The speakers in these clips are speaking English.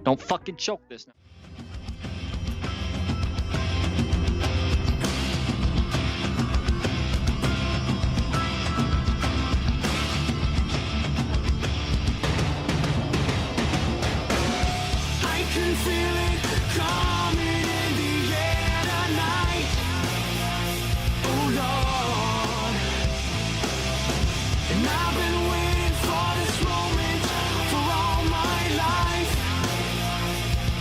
Don't fucking choke this now. I can feel it coming in the air tonight. Oh Lord, and I've been waiting for this moment for all my life.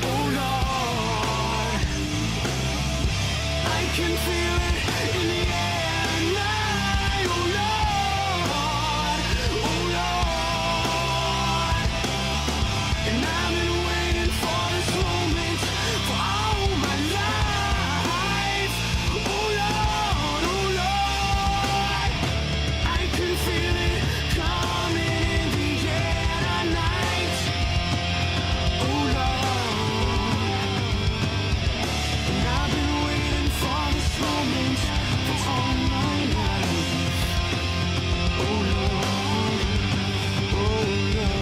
Oh Lord, I can feel it in the air tonight. Oh Lord, oh Lord, and I've been waiting for this moment for all my life. Oh Lord, I can feel it coming in the air tonight. Oh Lord, and I've been waiting for this moment for all my life. Oh Lord, oh Lord.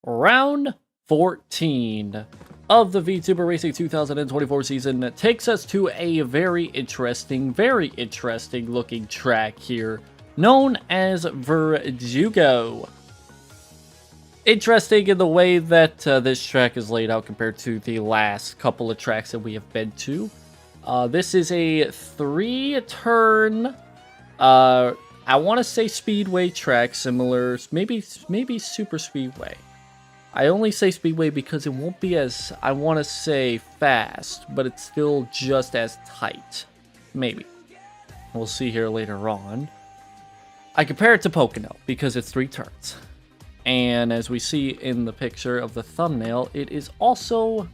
Round 14 of the VTuber Racing 2024 season takes us to a very interesting looking track here, known as Verdugo. Interesting in the way that this track is laid out compared to the last couple of tracks that we have been to. This is a 3-turn, I want to say Speedway track, similar, maybe Super Speedway. I only say Speedway because it won't be as, I want to say, fast, but it's still just as tight. Maybe. We'll see here later on. I compare it to Pocono because it's 3 turns. And as we see in the picture of the thumbnail, it is also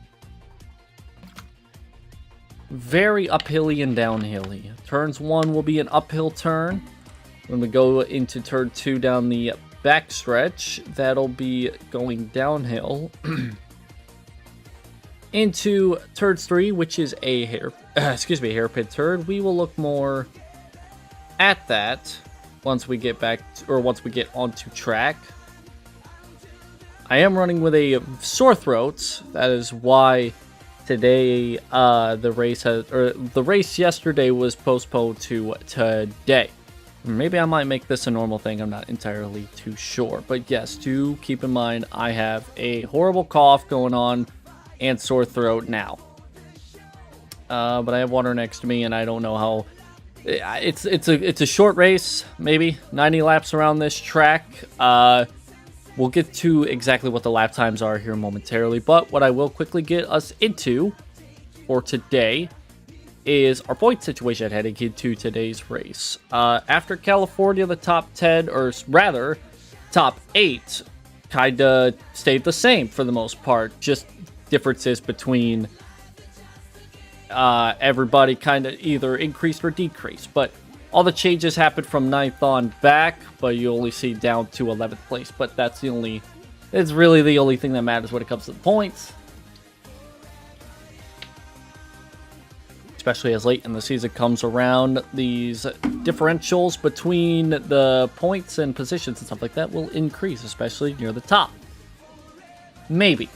very uphilly and downhilly. Turns 1 will be an uphill turn. When we go into turn 2 down the backstretch, that'll be going downhill. Into turn 3, which is a hairpin turn, we will look more at that once we get once we get onto track. I am running with a sore throat. That is why today the race yesterday was postponed to today. Maybe I might make this a normal thing, I'm not entirely too sure. But yes, do keep in mind I have a horrible cough going on and sore throat now. But I have water next to me and I don't know how... It's a short race, maybe 90 laps around this track. We'll get to exactly what the lap times are here momentarily. But what I will quickly get us into for today is our point situation heading into today's race. After California, the top 10, or rather, top 8, kind of stayed the same for the most part. Just differences between everybody kind of either increased or decreased. But all the changes happened from 9th on back, but you only see down to 11th place. But that's it's really the only thing that matters when it comes to the points. Especially as late in the season comes around, these differentials between the points and positions and stuff like that will increase, especially near the top. Maybe.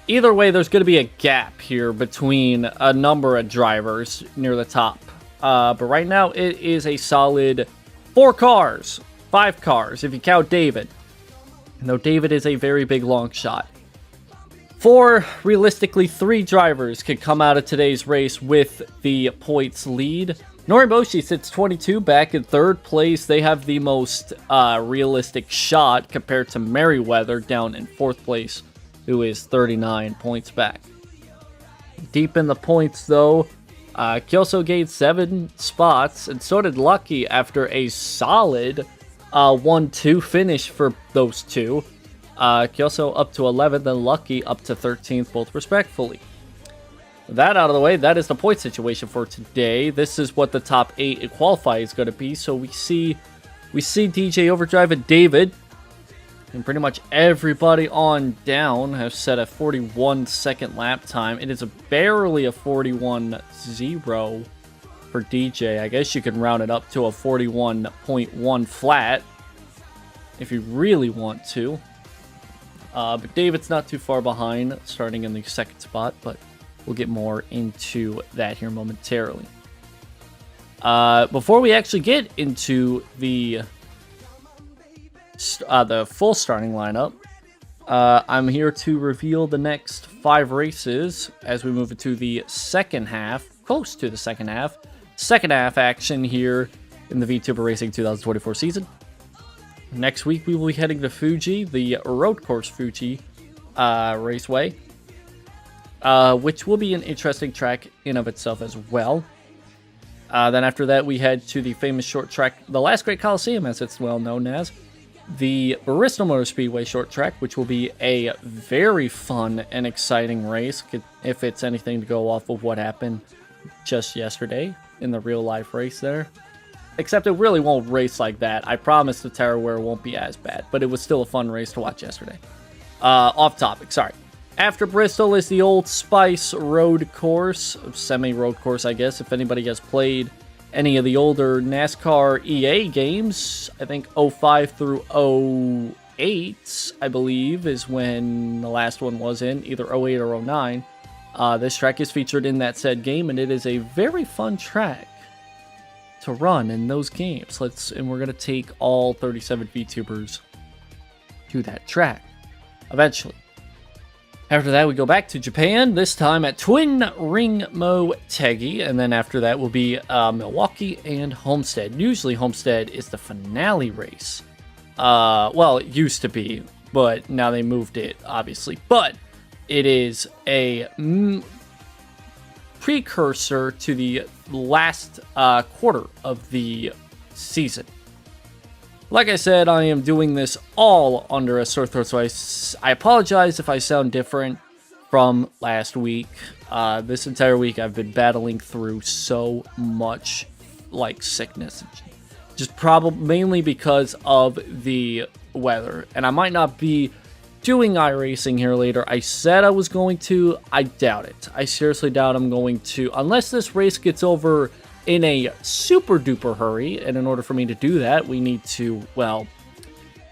Either way, there's going to be a gap here between a number of drivers near the top. But right now, it is a solid 4 cars, 5 cars, if you count David. Though David is a very big long shot. 4, realistically 3 drivers could come out of today's race with the points lead. Norimoshi sits 22 back in 3rd place. They have the most realistic shot compared to Merriweather down in 4th place, who is 39 points back. Deep in the points though, Kyoso gained 7 spots, and so did Lucky after a solid 1-2 finish for those two. Kyoso up to 11th and Lucky up to 13th, both respectfully. With that out of the way, that is the point situation for today. This is what the top 8 in qualifying is going to be. So we see DJ Overdrive and David And pretty much everybody on down has set a 41-second lap time. It is barely a 41.0 for DJ. I guess you can round it up to a 41.1 flat if you really want to. But David's not too far behind, starting in the second spot, but we'll get more into that here momentarily. Before we actually get into the full starting lineup, I'm here to reveal the next 5 races as we move into the second half, close to the second half. Second half action here in the VTuber Racing 2024 season. Next week we will be heading to Fuji, the road course Fuji Raceway, which will be an interesting track in of itself as well. Then after that we head to the famous short track, the Last Great Coliseum as it's well known as, the Bristol Motor Speedway short track, which will be a very fun and exciting race, if it's anything to go off of what happened just yesterday in the real life race there. Except it really won't race like that. I promise the Terraware won't be as bad, but it was still a fun race to watch yesterday. Off topic, sorry. After Bristol is the Old Spice road course, semi-road course I guess, if anybody has played any of the older NASCAR EA games. I think 05 through 08, I believe, is when the last one was in, either 08 or 09. This track is featured in that said game, and it is a very fun track to run in those games. And we're gonna take all 37 VTubers to that track eventually. After that, we go back to Japan, this time at Twin Ring Motegi, and then after that will be Milwaukee and Homestead. Usually Homestead is the finale race. Well, it used to be, but now they moved it, obviously. But it is a precursor to the last quarter of the season. Like I said, I am doing this all under a sore throat, so I apologize if I sound different from last week. This entire week I've been battling through so much like sickness, just probably mainly because of the weather, and I might not be doing iRacing here later. I said I was going to. I doubt it. I seriously doubt I'm going to, unless this race gets over in a super duper hurry, and in order for me to do that, we need to, well,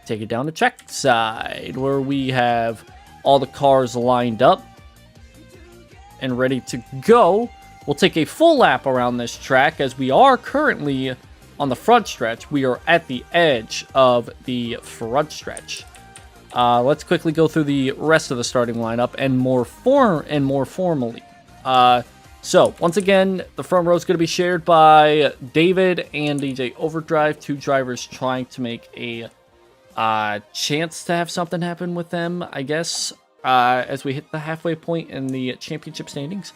take it down to trackside, where we have all the cars lined up and ready to go. We'll take a full lap around this track, as we are currently on the front stretch. We are at the edge of the front stretch. Let's quickly go through the rest of the starting lineup and more formally. So, once again, the front row is going to be shared by David and DJ Overdrive, 2 drivers trying to make a chance to have something happen with them, I guess, as we hit the halfway point in the championship standings.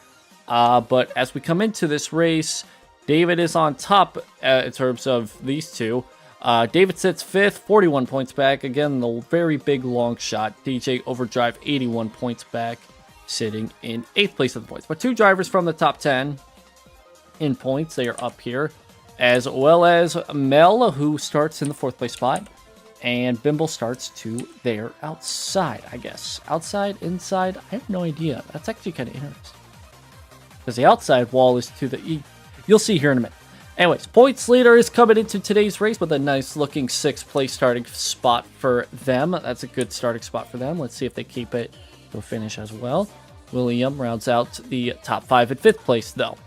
But as we come into this race, David is on top in terms of these two. David sits 5th, 41 points back. Again, the very big long shot. DJ Overdrive, 81 points back, sitting in 8th place of the points. But 2 drivers from the top 10 in points, they are up here, as well as Mel, who starts in the 4th place spot, and Bimble starts to their outside, I guess. Outside, inside, I have no idea. That's actually kind of interesting, because the outside wall is to the you'll see here in a minute. Anyways, points leader is coming into today's race with a nice looking 6th place starting spot for them. That's a good starting spot for them. Let's see if they keep it to a finish as well. William rounds out the top 5 at 5th place, though.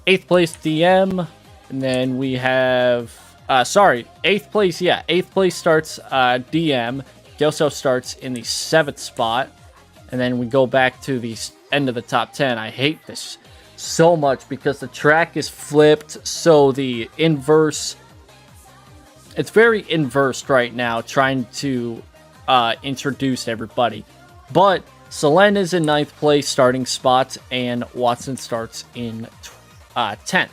8th place, DM. And then we have... 8th place, yeah. 8th place starts DM. He also starts in the 7th spot. And then we go back to the end of the top 10. I hate this so much because the track is flipped. So the inverse... It's very inversed right now, trying to introduce everybody. But Selene is in 9th place starting spot, and Watson starts in 10th.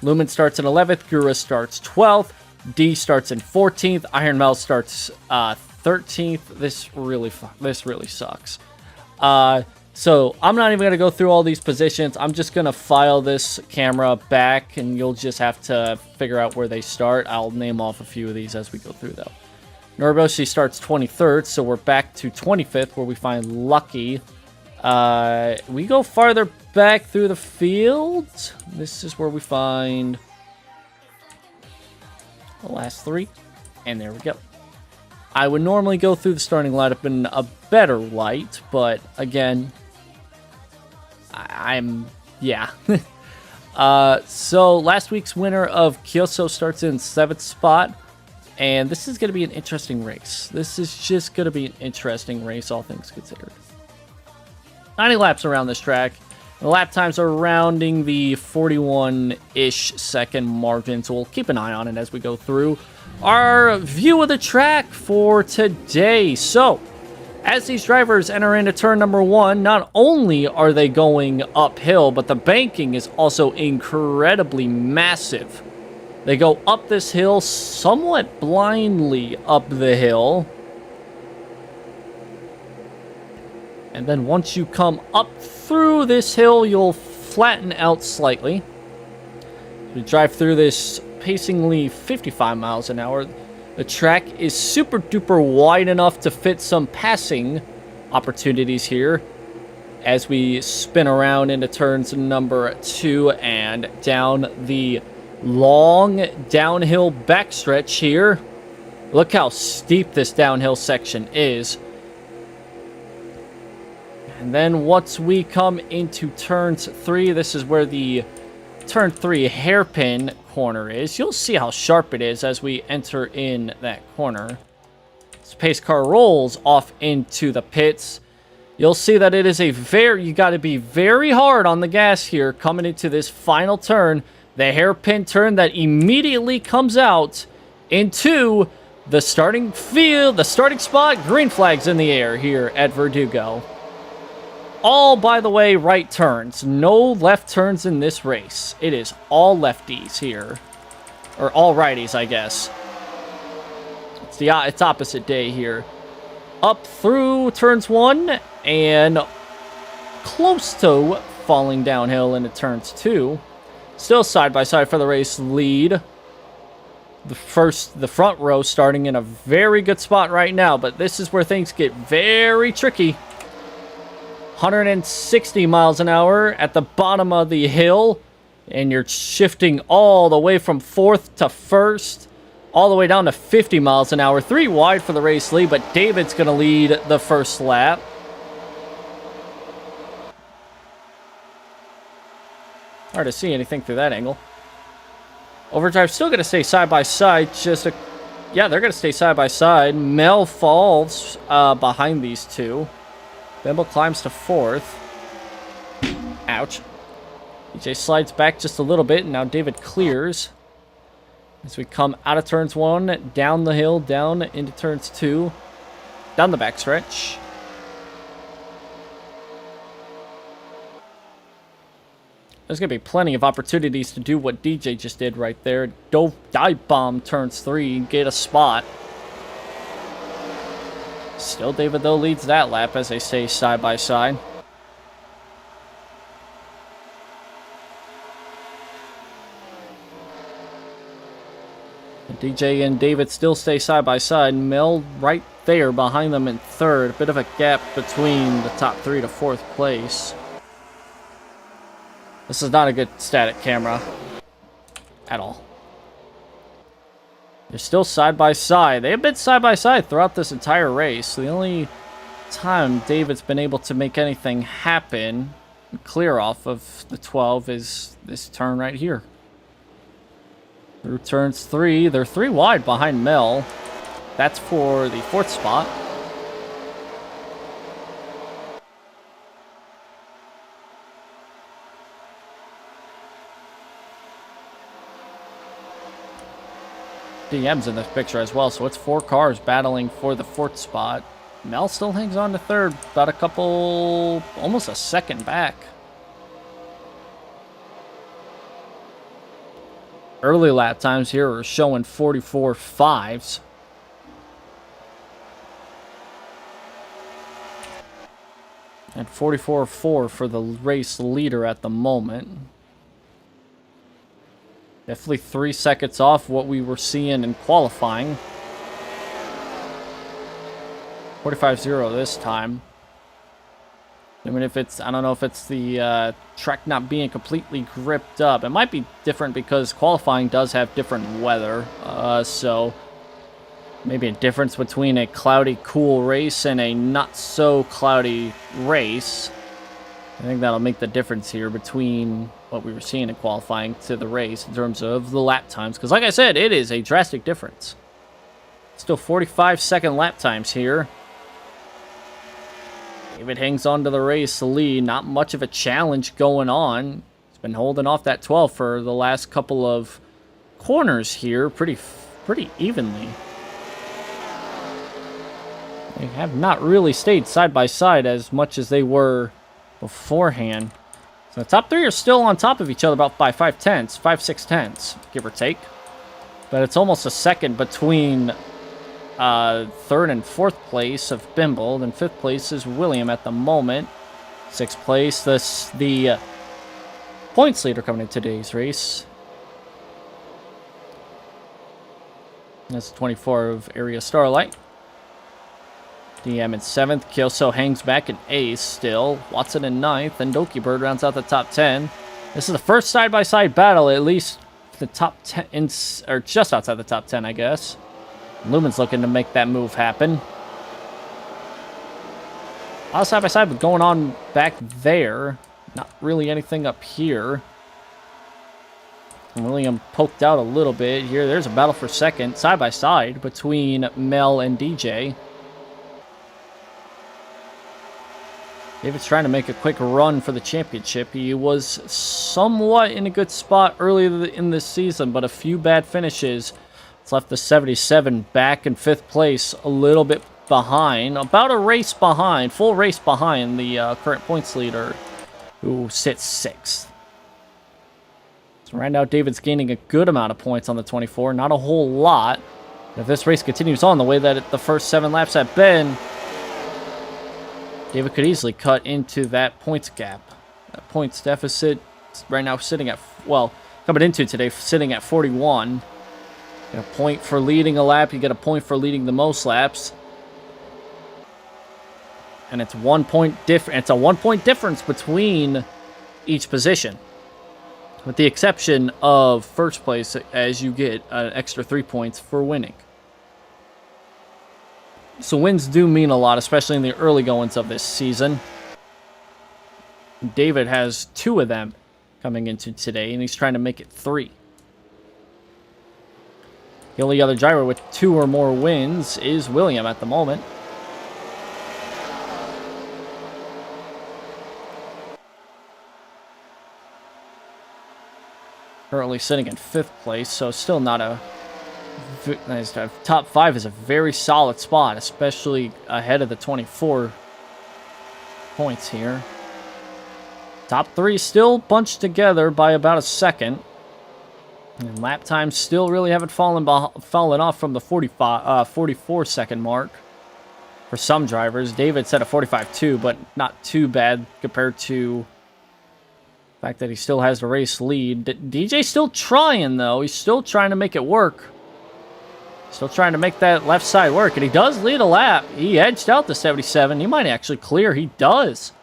Lumen starts in 11th, Gura starts 12th, D starts in 14th, Iron Mouse starts 13th. This really sucks. So I'm not even going to go through all these positions. I'm just going to file this camera back, and you'll just have to figure out where they start. I'll name off a few of these as we go through, though. Noriboshi starts 23rd, so we're back to 25th, where we find Lucky. We go farther back through the field. This is where we find the last three, and there we go. I would normally go through the starting lineup in a better light, but again, yeah. So last week's winner of Kyoso starts in 7th spot, and this is going to be an interesting race. This is just going to be an interesting race, all things considered. 90 laps around this track. The lap times are rounding the 41-ish second margin, so we'll keep an eye on it as we go through our view of the track for today. So, as these drivers enter into turn number 1, not only are they going uphill, but the banking is also incredibly massive. They go up this hill somewhat blindly up the hill. And then once you come up through this hill, you'll flatten out slightly. We drive through this pacingly 55 miles an hour. The track is super duper wide enough to fit some passing opportunities here as we spin around into turns number 2 and down the long downhill backstretch here. Look how steep this downhill section is. And then once we come into turns 3, this is where the turn 3 hairpin corner is. You'll see how sharp it is as we enter in that corner. This pace car rolls off into the pits. You'll see that it is you got to be very hard on the gas here coming into this final turn. The hairpin turn that immediately comes out into the starting field, the starting spot. Green flags in the air here at Verdugo. All, by the way, right turns. No left turns in this race. It is all lefties here. Or all righties, I guess. It's opposite day here. Up through turns 1 and close to falling downhill into turns 2. Still side by side for the race lead. The front row starting in a very good spot right now, but this is where things get very tricky. 160 miles an hour at the bottom of the hill, and you're shifting all the way from 4th to 1st, all the way down to 50 miles an hour. 3 wide for the race lead, but David's going to lead the first lap. Hard to see anything through that angle. Overdrive's still going to stay side by side. Yeah, they're going to stay side by side. Mel falls behind these two. Bimble climbs to 4th. Ouch. DJ slides back just a little bit, and now David clears. As we come out of turns 1, down the hill, down into turns 2, down the backstretch. There's going to be plenty of opportunities to do what DJ just did right there. Dive bomb turns 3, get a spot. Still, David, though, leads that lap as they stay side by side. DJ and David still stay side by side. Mel right there behind them in 3rd. A bit of a gap between the top 3 to 4th place. This is not a good static camera at all. They're still side by side. They have been side by side throughout this entire race. The only time David's been able to make anything happen, clear off of the 12, is this turn right here. Through turns 3, they're 3 wide behind Mel. That's for the 4th spot. DM's in this picture as well, so it's 4 cars battling for the 4th spot. Mel still hangs on to 3rd, about almost a second back. Early lap times here are showing 44.5s. And 44.4 for the race leader at the moment. Definitely 3 seconds off what we were seeing in qualifying. 45.0 this time. I mean, if it's, I don't know if it's the track not being completely gripped up. It might be different because qualifying does have different weather. So maybe a difference between a cloudy, cool race and a not so cloudy race. I think that'll make the difference here between what we were seeing in qualifying to the race in terms of the lap times. Because like I said, it is a drastic difference. Still 45-second lap times here. David hangs on to the race lead. Not much of a challenge going on. He's been holding off that 12 for the last couple of corners here pretty evenly. They have not really stayed side by side as much as they were beforehand. So the top 3 are still on top of each other about by 5/6 tenths, give or take. But it's almost a second between 3rd and 4th place of Bimble. Then 5th place is William at the moment. 6th place, the points leader coming in today's race. That's 24 of Area Starlight. DM in 7th. Kyoso hangs back in 8th still. Watson in 9th. And Doki Bird rounds out the top 10. This is the first side-by-side battle, at least the top 10, or just outside the top 10, I guess. Lumen's looking to make that move happen. A lot of side-by-side going on back there. Not really anything up here. William poked out a little bit here. There's a battle for second, side-by-side, between Mel and DJ. David's trying to make a quick run for the championship. He was somewhat in a good spot earlier in this season, but a few bad finishes. It's left the 77 back in 5th place, a little bit behind. About a race behind, full race behind the current points leader, who sits 6th. So right now, David's gaining a good amount of points on the 24. Not a whole lot. If this race continues on the way that the first 7 laps have been, David could easily cut into that points gap. That points deficit right now sitting at, well, coming into today, sitting at 41. Get a point for leading a lap. You get a point for leading the most laps. And it's 1 point difference. It's a 1 point difference between each position, with the exception of first place, as you get an extra 3 points for winning. So wins do mean a lot, especially in the early goings of this season. David has 2 of them coming into today, and he's trying to make it 3. The only other driver with 2 or more wins is William at the moment. Currently sitting in 5th place, so still not a... Nice to have. Top 5 is a very solid spot, especially ahead of the 24 points here. Top 3 still bunched together by about a second. And lap times still really haven't fallen off from the 44 second mark for some drivers. David set a 45.2, but not too bad compared to the fact that he still has the race lead. DJ's still trying, though. He's still trying to make it work. Still trying to make that left side work, and he does lead a lap. He edged out the 77. He might actually clear. He does.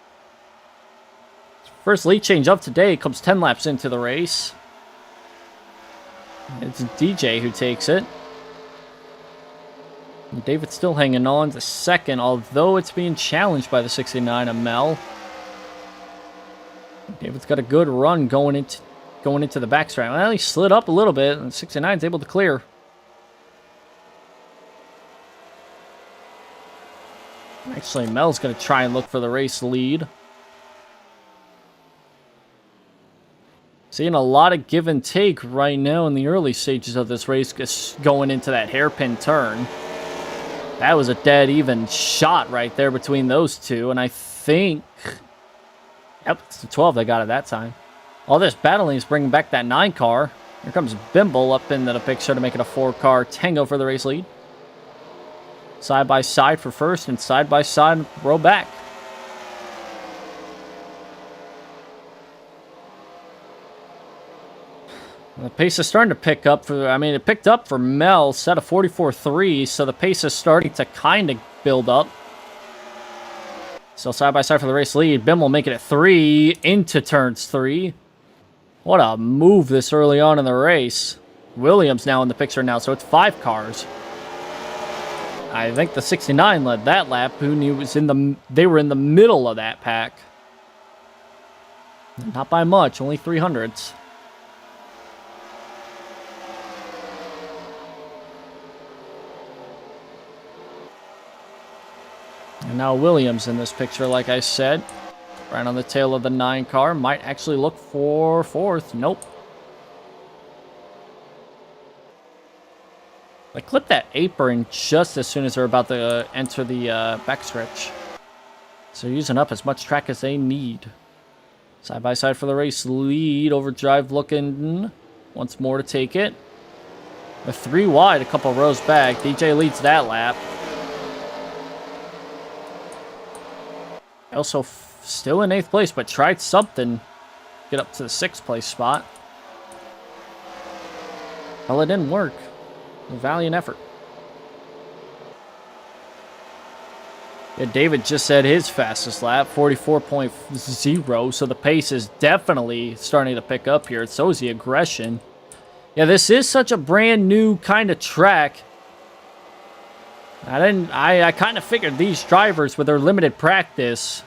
First lead change of today comes 10 laps into the race. It's DJ who takes it. And David's still hanging on to second, although it's being challenged by the 69 of Mel. David's got a good run going into the backstrap. Well, he slid up a little bit, and 69's able to clear. Actually, Mel's going to try and look for the race lead. Seeing a lot of give and take right now in the early stages of this race, going into that hairpin turn. That was a dead even shot right there between those two, and I think... Yep, it's the 12 they got at that time. All this battling is bringing back that 9 car. Here comes Bimble up into the picture to make it a 4-car tango for the race lead. Side by side for first and side by side row back. The pace is starting to pick up for, I mean, it picked up for Mel, set a 44.3, so the pace is starting to kind of build up. Still side by side for the race lead. Bimmel making it 3 into turns 3. What a move this early on in the race. Williams now in the picture now, so it's 5 cars. I think the 69 led that lap. Who knew was they were in the middle of that pack. Not by much, only 300s. And now Williams in this picture, like I said. Right on the tail of the 9 car. Might actually look for 4th. Nope. They clipped that apron just as soon as they're about to enter the backstretch. So using up as much track as they need. Side by side for the race lead. Overdrive looking once more to take it. The 3 wide, a couple rows back. DJ leads that lap. Also still in 8th place, but tried something. Get up to the 6th place spot. Well, it didn't work. A valiant effort. Yeah, David just said his fastest lap, 44.0, so the pace is definitely starting to pick up here. So is the aggression. Yeah, this is such a brand new kind of track. I kind of figured these drivers, with their limited practice,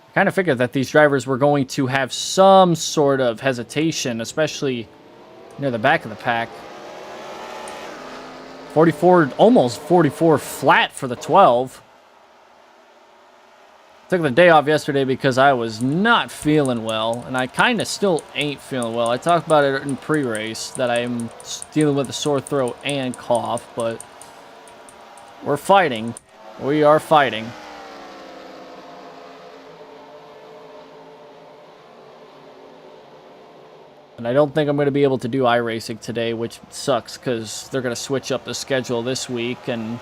I kind of figured that these drivers were going to have some sort of hesitation, especially near the back of the pack. 44, almost 44 flat for the 12. Took the day off yesterday because I was not feeling well, and I kind of still ain't feeling well. I talked about it in pre-race that I'm dealing with a sore throat and cough, but we're fighting. We are fighting. And I don't think I'm going to be able to do iRacing today, which sucks because they're going to switch up the schedule this week, and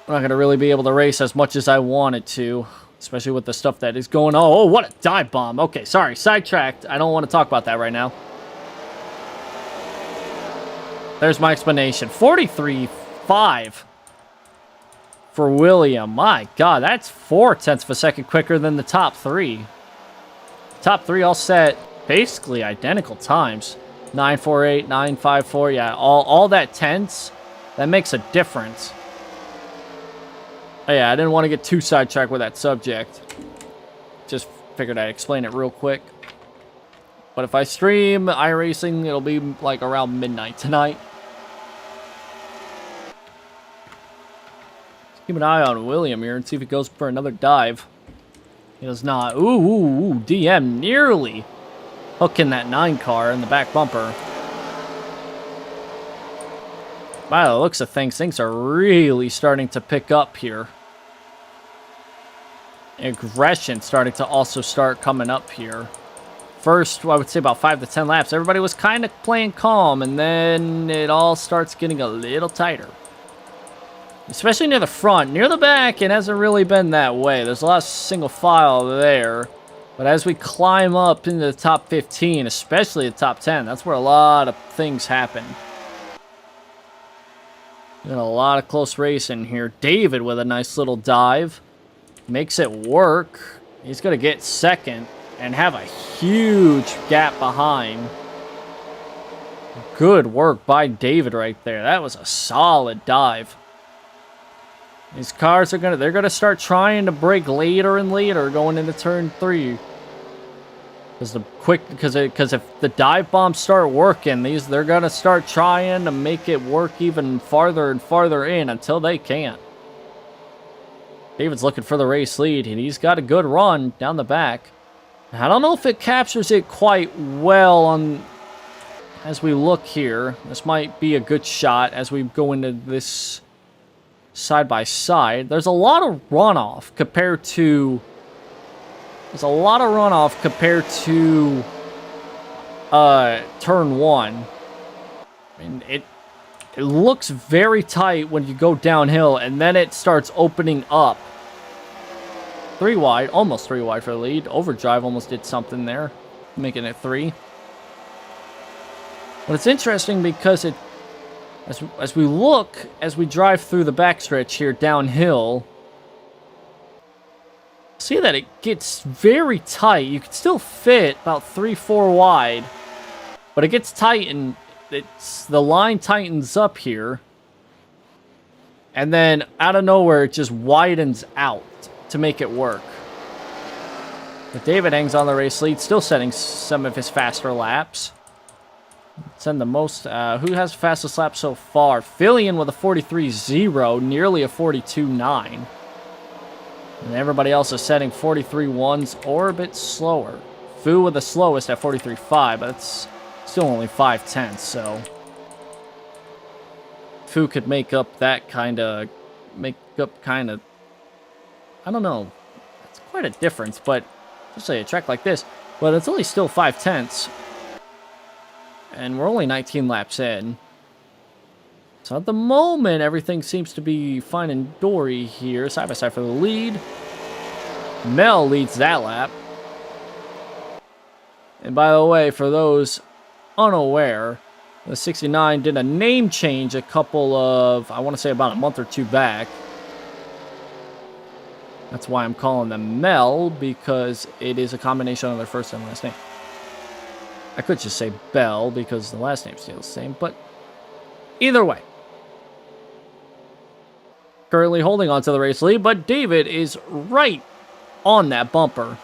I'm not going to really be able to race as much as I wanted to, especially with the stuff that is going on. Oh, what a dive bomb. Okay, sorry, sidetracked. I don't want to talk about that right now. There's my explanation. 43.5 for William. My God, that's 0.4 of a second quicker than the top 3. Top 3 all set basically identical times. 9.48, 9.54. Yeah, all that tenths, that makes a difference. Oh, yeah, I didn't want to get too sidetracked with that subject. Just figured I'd explain it real quick. But if I stream iRacing, it'll be like around midnight tonight. Let's keep an eye on William here and see if he goes for another dive. He does not. Ooh, DM nearly hooking that 9 car in the back bumper. By the looks of things are really starting to pick up here. Aggression starting to also start coming up here. First, I would say about 5 to 10 laps, everybody was kind of playing calm, and then it all starts getting a little tighter. Especially near the front. Near the back, it hasn't really been that way. There's a lot of single file there. But as we climb up into the top 15, especially the top 10, that's where a lot of things happen. There's a lot of close racing here. David with a nice little dive. Makes it work. He's going to get second and have a huge gap behind. Good work by David right there. That was a solid dive. These cars are they're gonna start trying to brake later and later going into turn 3. Because if the dive bombs start working, they're gonna start trying to make it work even farther and farther in until they can't. David's looking for the race lead, and he's got a good run down the back. I don't know if it captures it quite well on as we look here. This might be a good shot as we go into this side by side. There's a lot of runoff compared to turn 1. I mean, it looks very tight when you go downhill, and then it starts opening up. 3 wide, almost 3 wide for the lead. Overdrive almost did something there, making it 3. But it's interesting because as we drive through the backstretch here downhill, see that it gets very tight. You can still fit about 3-4 wide, but it gets tight and the line tightens up here. And then out of nowhere, it just widens out to make it work. But David hangs on the race lead, still setting some of his faster laps. Send the most. Who has the fastest lap so far? Fillion with a 43.0, nearly a 42.9. And everybody else is setting 43.1s or a bit slower. Fu with the slowest at 43.5, but it's still only 5/10, so Fu could make up kind of, I don't know. It's quite a difference, but especially a track like this. But it's only still 5/10. And we're only 19 laps in. So at the moment, everything seems to be fine and dory here. Side by side for the lead. Mel leads that lap. And by the way, for those unaware, the 69 did a name change a couple of, I want to say about a month or two back. That's why I'm calling them Mel, because it is a combination of their first and last name. I could just say Bell, because the last name's still the same, but either way. Currently holding on to the race lead, but David is right on that bumper.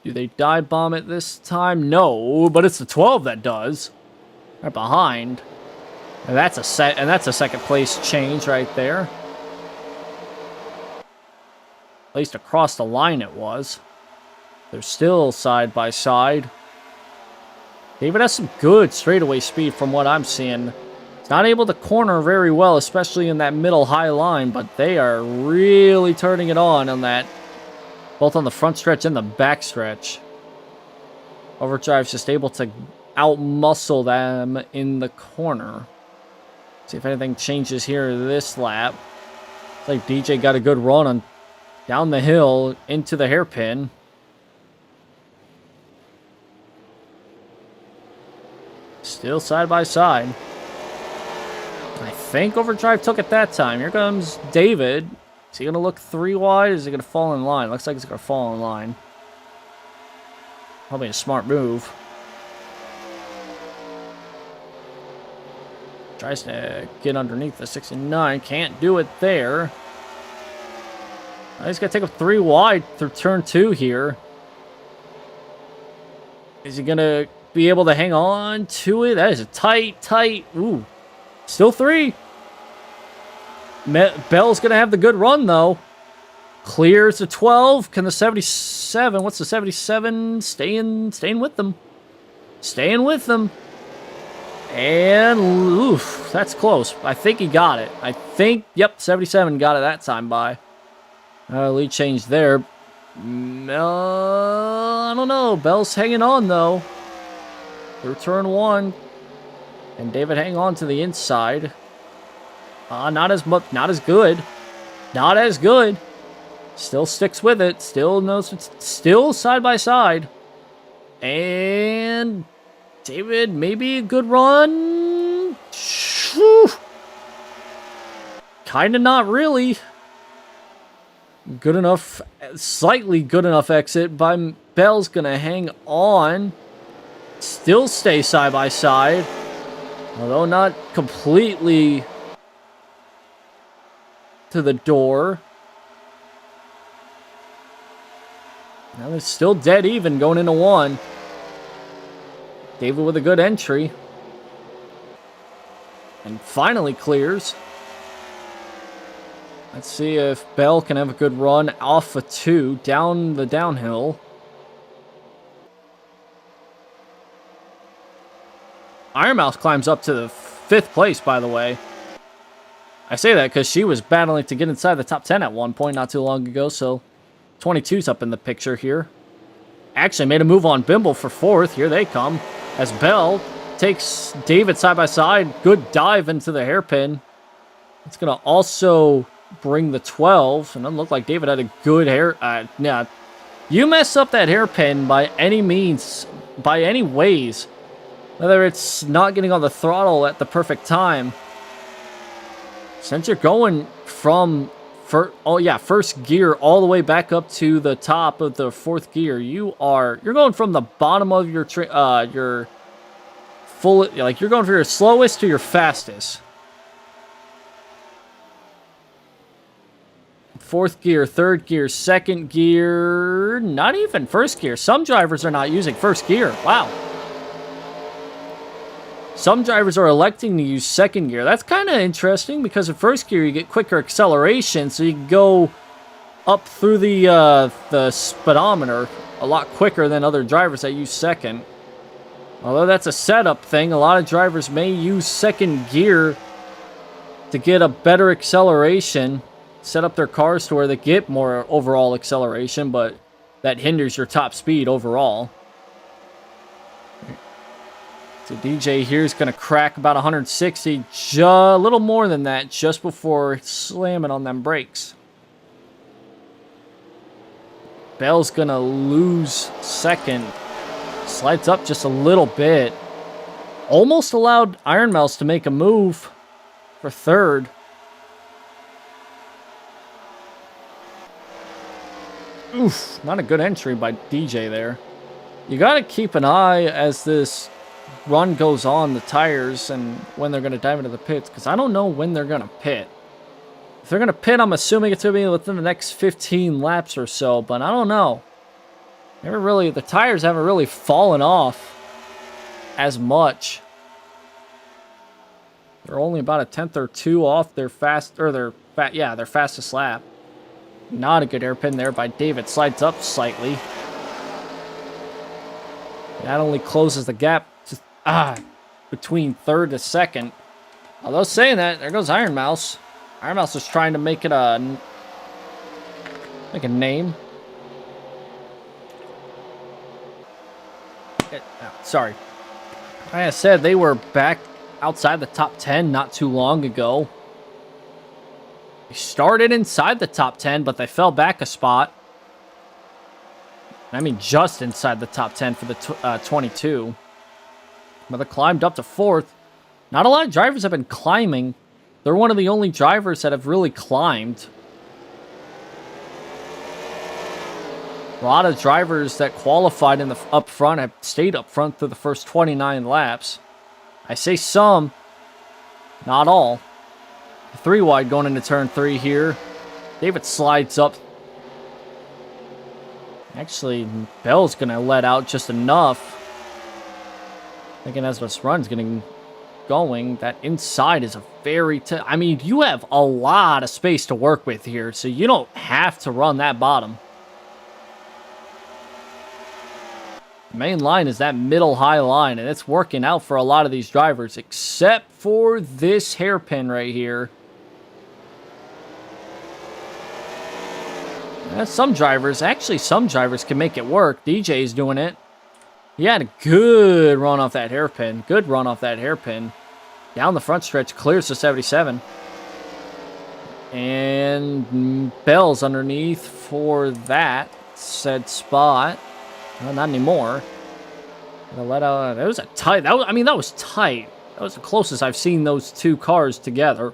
Do they dive bomb it this time? No, but it's the 12 that does. Right behind. And that's a second place change right there. At least across the line it was. They're still side by side. David has some good straightaway speed from what I'm seeing. He's not able to corner very well, especially in that middle high line, but they are really turning it on that, both on the front stretch and the back stretch. Overdrive's just able to outmuscle them in the corner. See if anything changes here this lap. It's like DJ got a good run on down the hill into the hairpin. Still side by side. I think Overdrive took it that time. Here comes David. Is he going to look 3 wide? Or is he going to fall in line? Looks like he's going to fall in line. Probably a smart move. Tries to get underneath the 69. Can't do it there. He's got to take up 3 wide through turn 2 here. Is he going to be able to hang on to it? That is a tight. Ooh. Still 3. Bell's going to have the good run, though. Clears the 12. Can the 77... What's the 77? Staying with them. Staying with them. And, oof, that's close. I think he got it. Yep, 77 got it that time by. Lead change there. I don't know. Bell's hanging on, though. Through turn 1. And David hang on to the inside. Not as good. Not as good. Still sticks with it. Still side by side. And David, maybe a good run. Kind of not really. Good enough, slightly good enough exit by Bell's gonna hang on. Still stay side by side. Although not completely to the door. Now they're still dead even going into 1. David with a good entry. And finally clears. Let's see if Bell can have a good run off of 2 down the downhill. Ironmouth climbs up to the 5th place, by the way. I say that because she was battling to get inside the top 10 at one point not too long ago, so 22's up in the picture here. Actually made a move on Bimble for 4th. Here they come. As Bell takes David side by side. Good dive into the hairpin. It's going to also bring the 12. And it doesn't look like David had a good You mess up that hairpin by any means, by any ways, whether it's not getting on the throttle at the perfect time, since you're going from first gear all the way back up to the top of the fourth gear, you're going from the bottom of your full, like you're going from your slowest to your fastest. Fourth gear, third gear, second gear, not even first gear. Some drivers are not using first gear. Wow. Some drivers are electing to use second gear. That's kind of interesting because in first gear you get quicker acceleration, so you can go up through the speedometer a lot quicker than other drivers that use second. Although that's a setup thing, a lot of drivers may use second gear to get a better acceleration, set up their cars to where they get more overall acceleration, but that hinders your top speed overall. So DJ here is going to crack about 160, a little more than that, just before slamming on them brakes. Bell's going to lose second. Slides up just a little bit. Almost allowed Iron Mouse to make a move for third. Oof, not a good entry by DJ there. You got to keep an eye as this run goes on, the tires, and when they're going to dive into the pits, because I don't know when they're going to pit. If they're going to pit, I'm assuming it's going to be within the next 15 laps or so, but I don't know. The tires haven't really fallen off as much. They're only about a tenth or two off their their fastest lap. Not a good hairpin there by David. Slides up slightly. That only closes the gap between third to second. Although saying that, there goes Iron Mouse. Iron Mouse is trying to make it a name. Sorry. Like I said, they were back outside the top 10 not too long ago. They started inside the top 10, but they fell back a spot. I mean, just inside the top 10 for the 22. But they climbed up to fourth. Not a lot of drivers have been climbing. They're one of the only drivers that have really climbed. A lot of drivers that qualified in the up front have stayed up front through the first 29 laps. I say some, not all. 3 wide going into turn 3 here. David slides up. Actually, Bell's going to let out just enough. Thinking as this run's getting going, that inside is a very... I mean, you have a lot of space to work with here, so you don't have to run that bottom. The main line is that middle high line, and it's working out for a lot of these drivers, except for this hairpin right here. Some drivers can make it work. DJ's doing it. He had a good run off that hairpin. Good run off that hairpin. Down the front stretch, clears to 77. And Bell's underneath for that said spot. Well, not anymore. Let out. That was a tight. That was tight. That was the closest I've seen those two cars together.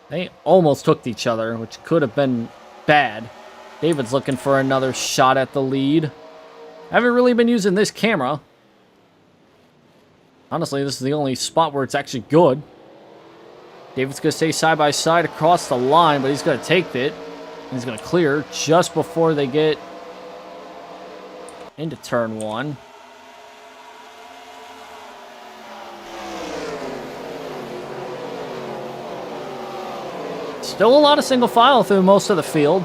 They almost hooked each other, which could have been bad. David's looking for another shot at the lead. I haven't really been using this camera. Honestly, this is the only spot where it's actually good. David's going to stay side by side across the line, but he's going to take it. And he's going to clear just before they get into turn 1. Still a lot of single file through most of the field.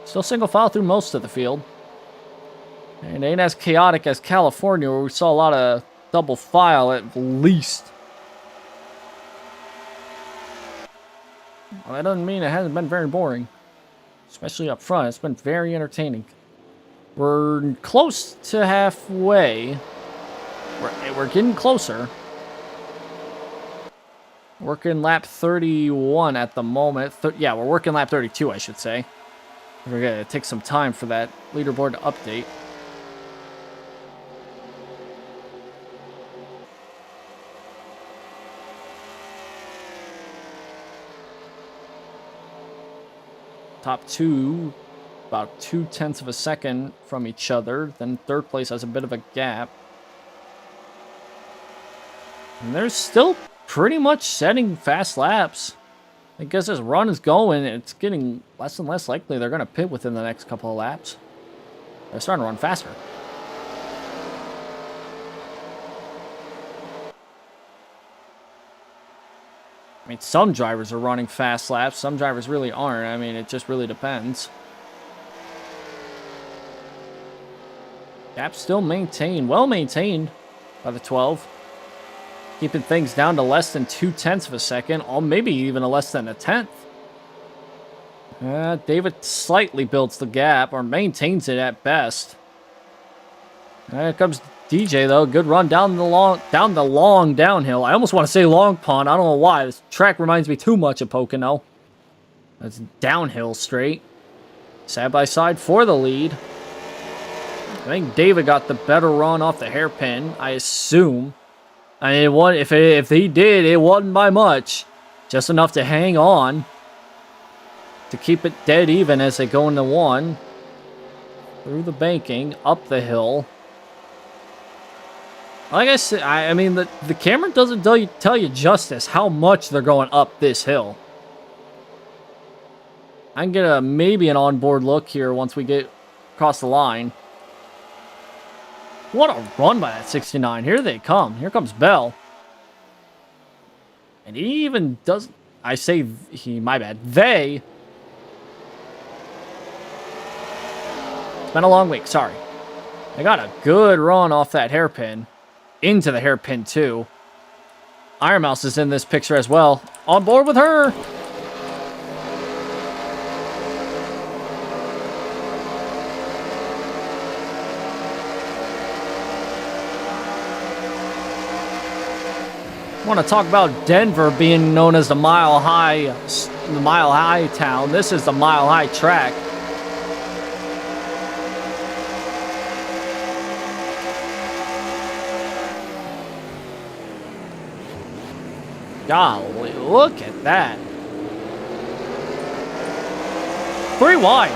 Still single file through most of the field. And it ain't as chaotic as California, where we saw a lot of double file at least. Well, that doesn't mean it hasn't been very boring. Especially up front. It's been very entertaining. We're close to halfway. We're getting closer. Working lap 31 at the moment. Yeah, we're working lap 32, I should say. We're going to take some time for that leaderboard to update. Top two, about 0.2 of a second from each other. Then third place has a bit of a gap. And they're still pretty much setting fast laps. I guess as run is going, it's getting less and less likely they're going to pit within the next couple of laps. They're starting to run faster. I mean, some drivers are running fast laps. Some drivers really aren't. I mean, it just really depends. Gap still maintained. Well maintained by the 12. Keeping things down to less than 0.2 of a second. Or maybe even a less than a tenth. David slightly builds the gap. Or maintains it at best. Here comes DJ, though. Good run down the long downhill. I almost want to say long pond. I don't know why. This track reminds me too much of Pocono. That's downhill straight. Side by side for the lead. I think David got the better run off the hairpin, I assume. I mean, if he did, it wasn't by much. Just enough to hang on. To keep it dead even as they go into one. Through the banking, up the hill. Like I said, I mean, the camera doesn't tell you justice how much they're going up this hill. I can get maybe an onboard look here once we get across the line. What a run by that 69. Here they come. Here comes Bell. And he even does... I say he, my bad. They... It's been a long week, sorry. They got a good run off that hairpin. Into the hairpin, too. Iron Mouse is in this picture as well. On board with her! I want to talk about Denver being known as the Mile High town. This is the Mile High track. Golly, look at that. 3 wide.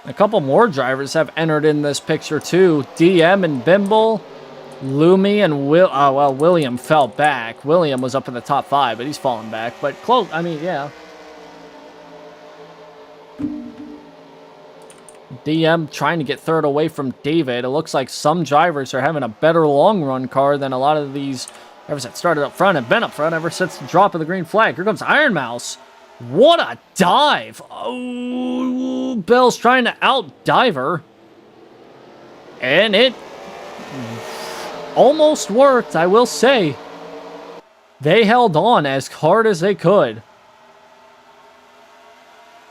A couple more drivers have entered in this picture too. DM and Bimble, Lumi and William fell back. William was up in the top 5, but he's fallen back. But close, I mean, yeah. DM trying to get third away from David. It looks like some drivers are having a better long run car than a lot of these drivers that started up front and been up front ever since the drop of the green flag. Here comes Iron Mouse. What a dive. Oh, Bell's trying to out-dive her. And it almost worked, I will say. They held on as hard as they could.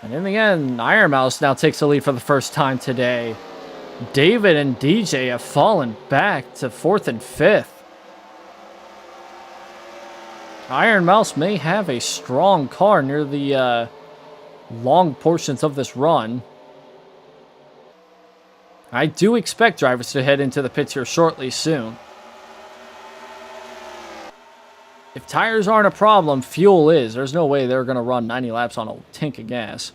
And in the end, Iron Mouse now takes the lead for the first time today. David and DJ have fallen back to 4th and 5th. Iron Mouse may have a strong car near the long portions of this run. I do expect drivers to head into the pits here shortly soon. If tires aren't a problem, fuel is. There's no way they're going to run 90 laps on a tank of gas.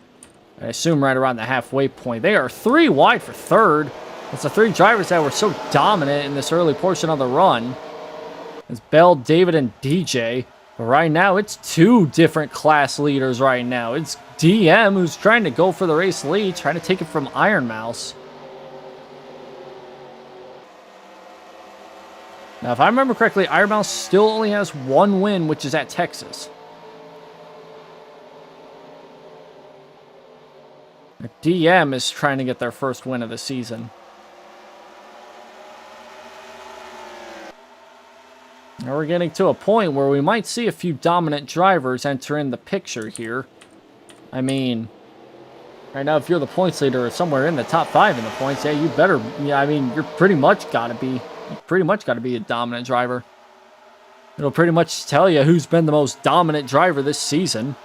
I assume right around the halfway point. They are 3 wide for third. It's the 3 drivers that were so dominant in this early portion of the run. It's Bell, David, and DJ. But right now, it's 2 different class leaders right now. It's DM who's trying to go for the race lead, trying to take it from Iron Mouse. Now, if I remember correctly, Iron Mouse still only has 1 win, which is at Texas. DM is trying to get their first win of the season. Now we're getting to a point where we might see a few dominant drivers enter in the picture here. I mean, Right now, if you're the points leader or somewhere in the top 5 in the points, yeah, you better. Yeah, I mean, you're pretty much got to be. You pretty much got to be a dominant driver. It'll pretty much tell you who's been the most dominant driver this season.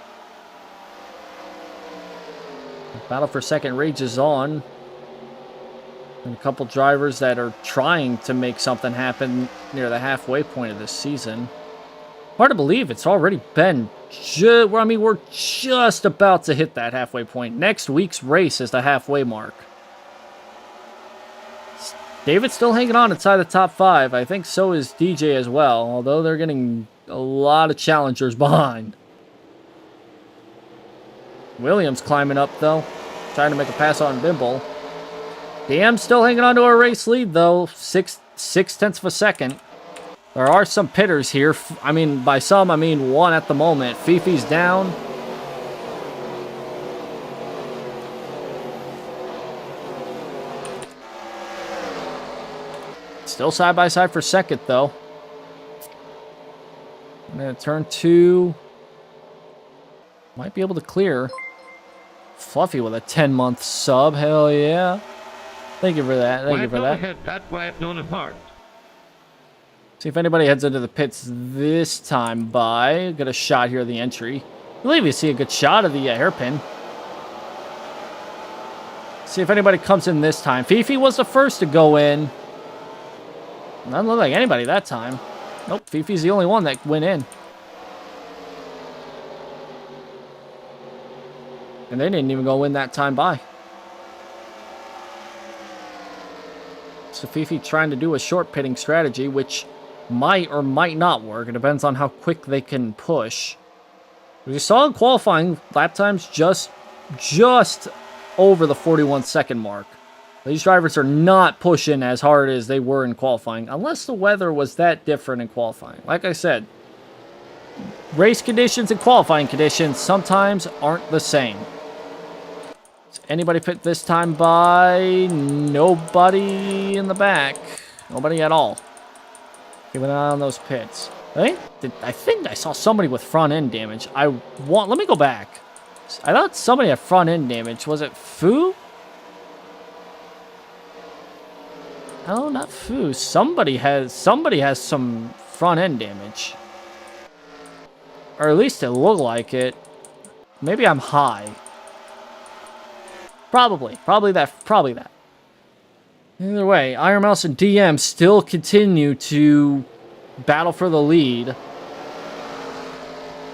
Battle for second rages on. And a couple drivers that are trying to make something happen near the halfway point of this season. Hard to believe it's already been. I mean, we're just about to hit that halfway point. Next week's race is the halfway mark. David's still hanging on inside the top 5. I think so is DJ as well, although they're getting a lot of challengers behind. Williams climbing up, though, trying to make a pass on Bimble. DM's still hanging on to a race lead, though, 6/10 of a second. There are some pitters here. I mean, by some, I mean one at the moment. Fifi's down. Still side by side for second, though. And then turn 2. Might be able to clear. Fluffy with a 10-month sub. Hell yeah. Thank you for that. Thank you for that. Ahead, that Wyatt known apart. See if anybody heads into the pits this time by. Get a shot here of the entry. I believe you see a good shot of the hairpin. See if anybody comes in this time. Fifi was the first to go in. Doesn't look like anybody that time. Nope, Fifi's the only one that went in. And they didn't even go in that time by. So Fifi trying to do a short pitting strategy, which might or might not work. It depends on how quick they can push. We saw in qualifying, lap times just over the 41-second mark. These drivers are not pushing as hard as they were in qualifying, unless the weather was that different in qualifying. Like I said, race conditions and qualifying conditions sometimes aren't the same. Does anybody pit this time by? Nobody in the back. Nobody at all. Keep an eye on those pits. I think I saw somebody with front end damage. Let me go back. I thought somebody had front end damage. Was it Fu? No, not Fu. Somebody has some front end damage. Or at least it looked like it. Maybe I'm high. Probably that. Either way, Iron Mouse and DM still continue to battle for the lead.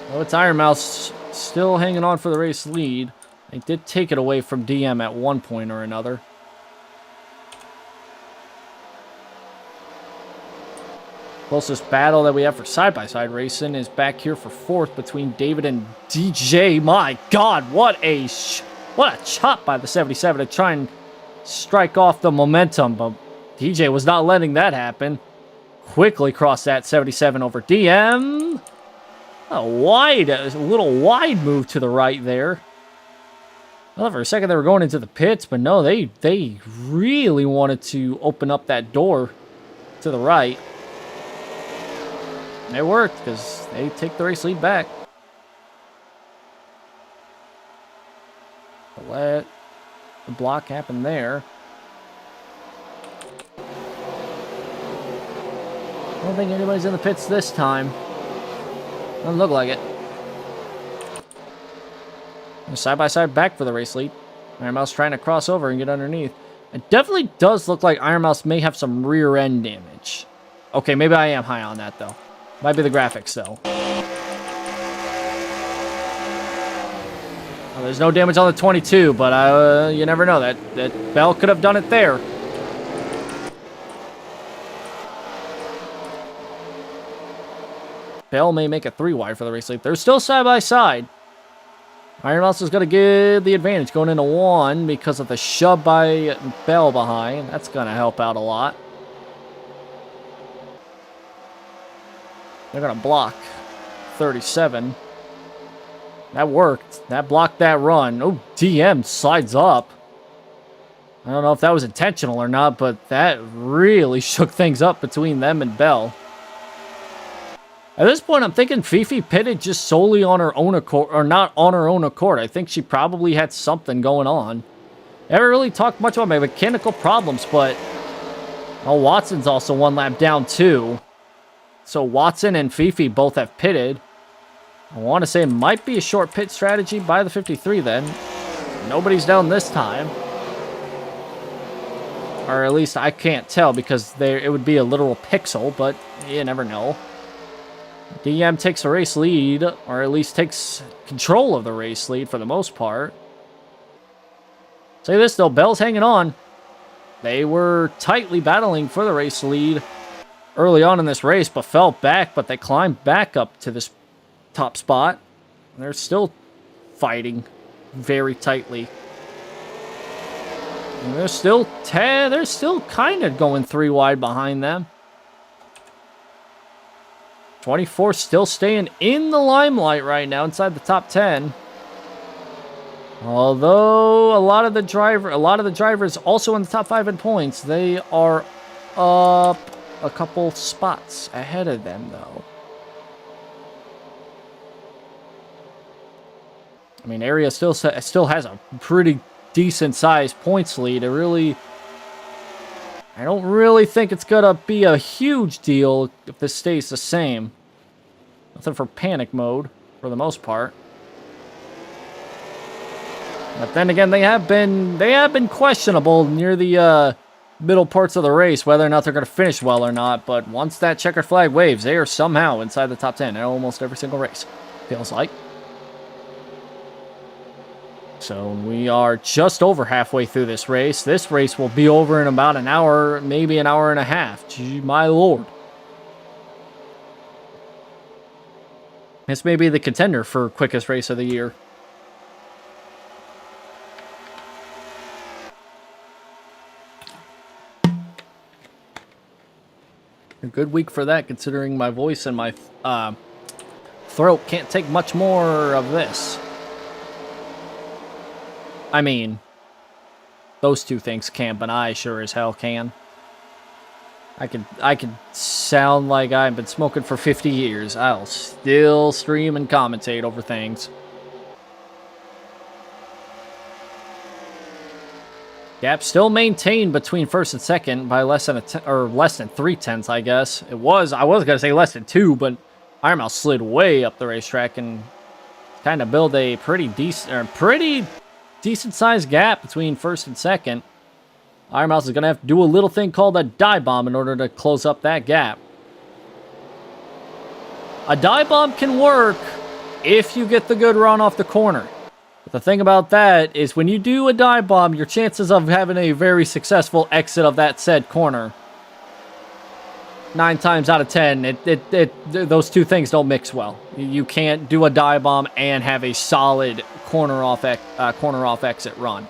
Well, it's Iron Mouse still hanging on for the race lead. They did take it away from DM at one point or another. Closest battle that we have for side-by-side racing is back here for 4th between David and DJ. My God, what a chop by the 77 to try and strike off the momentum, but DJ was not letting that happen. Quickly crossed that 77 over DM. A little wide move to the right there. Well, for a second they were going into the pits, but no, they really wanted to open up that door to the right. And it worked because they take the race lead back. Let the block happen there. I don't think anybody's in the pits this time. Doesn't look like it. Side by side back for the race lead. Iron Mouse trying to cross over and get underneath. It definitely does look like Iron Mouse may have some rear end damage. Okay, maybe I am high on that though. Might be the graphics though. Well, there's no damage on the 22, but you never know. That Bell could have done it there. Bell may make a 3-wide for the race lead. They're still side by side. Iron Mouse is going to get the advantage going into 1 because of the shove by Bell behind. That's going to help out a lot. They're going to block 37. That worked. That blocked that run. Oh, DM slides up. I don't know if that was intentional or not, but that really shook things up between them and Bell. At this point, I'm thinking Fifi pitted just solely on her own accord, or not on her own accord. I think she probably had something going on. Never really talked much about my mechanical problems, but Watson's also one lap down too. So Watson and Fifi both have pitted. I want to say it might be a short pit strategy by the 53 then. Nobody's down this time. Or at least I can't tell because it would be a literal pixel, but you never know. DM takes a race lead, or at least takes control of the race lead for the most part. Say this though, Bell's hanging on. They were tightly battling for the race lead early on in this race, but fell back, but they climbed back up to this top spot. They're still fighting very tightly. And they're still kind of going 3 wide behind them. 24 still staying in the limelight right now inside the top 10. Although a lot of the drivers also in the top 5 in points, they are up a couple spots ahead of them though. I mean, Area still has a pretty decent sized points lead. I don't really think it's gonna be a huge deal if this stays the same. Nothing for panic mode for the most part. But then again, they have been questionable near the middle parts of the race, whether or not they're gonna finish well or not. But once that checkered flag waves, they are somehow inside the top 10 in almost every single race. Feels like. So we are just over halfway through this race. This race will be over in about an hour, maybe an hour and a half. Gee, my lord. This may be the contender for quickest race of the year. A good week for that, considering my voice and my throat can't take much more of this. I mean, those two things can, but I sure as hell can. I could sound like I've been smoking for 50 years. I'll still stream and commentate over things. Gap still maintained between first and second by less than 3/10, I guess. I was gonna say less than 2, but Iron Mouse slid way up the racetrack and kind of built a pretty decent sized gap between first and second. Iron Mouse is going to have to do a little thing called a dive bomb in order to close up that gap. A dive bomb can work if you get the good run off the corner. But the thing about that is when you do a dive bomb, your chances of having a very successful exit of that said corner, 9 times out of 10, those two things don't mix well. You can't do a dive bomb and have a solid corner off exit run.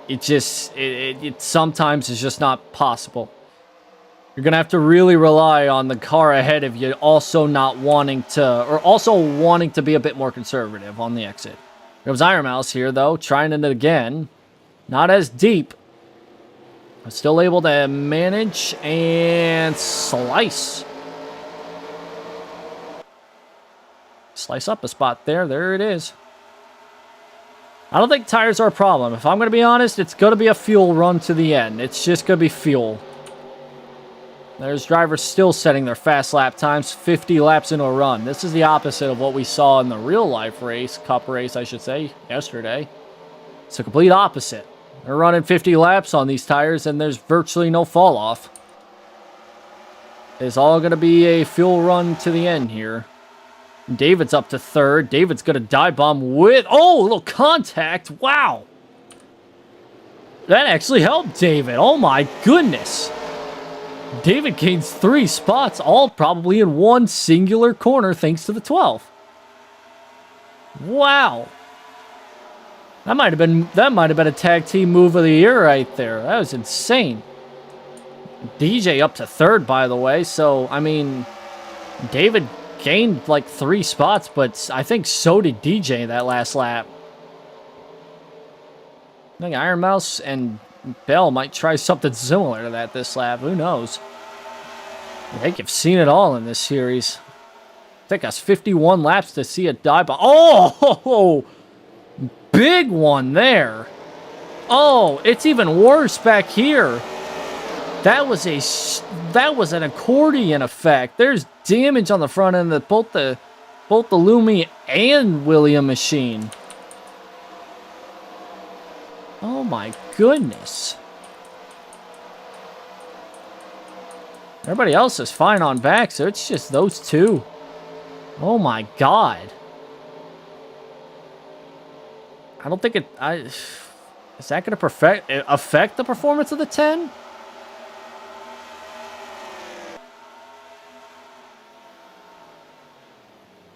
It sometimes is just not possible. You're gonna have to really rely on the car ahead of you also wanting to be a bit more conservative on the exit. There was Iron Mouse here though, trying it again. Not as deep. Still able to manage and slice. Slice up a spot there. There it is. I don't think tires are a problem. If I'm going to be honest, it's going to be a fuel run to the end. It's just going to be fuel. There's drivers still setting their fast lap times, 50 laps into a run. This is the opposite of what we saw in the real life race, cup race, I should say, yesterday. It's a complete opposite. They're running 50 laps on these tires, and there's virtually no fall off. It's all going to be a fuel run to the end here. David's up to third. David's going to dive bomb with... Oh, a little contact. Wow. That actually helped David. Oh, my goodness. David gains 3 spots, all probably in one singular corner, thanks to the 12. Wow. That might have been a tag team move of the year right there. That was insane. DJ up to third, by the way. So, I mean, David gained like 3 spots, but I think so did DJ that last lap. I think Iron Mouse and Bell might try something similar to that this lap. Who knows? I think you've seen it all in this series. I think that's 51 laps to see a dive bomb. Oh, big one there. Oh, it's even worse back here. That was an accordion effect. There's damage on the front end of both the Lumi and William machine. Oh my goodness. Everybody else is fine on back, so it's just those two. Oh my god. I don't think is that going to affect the performance of the 10?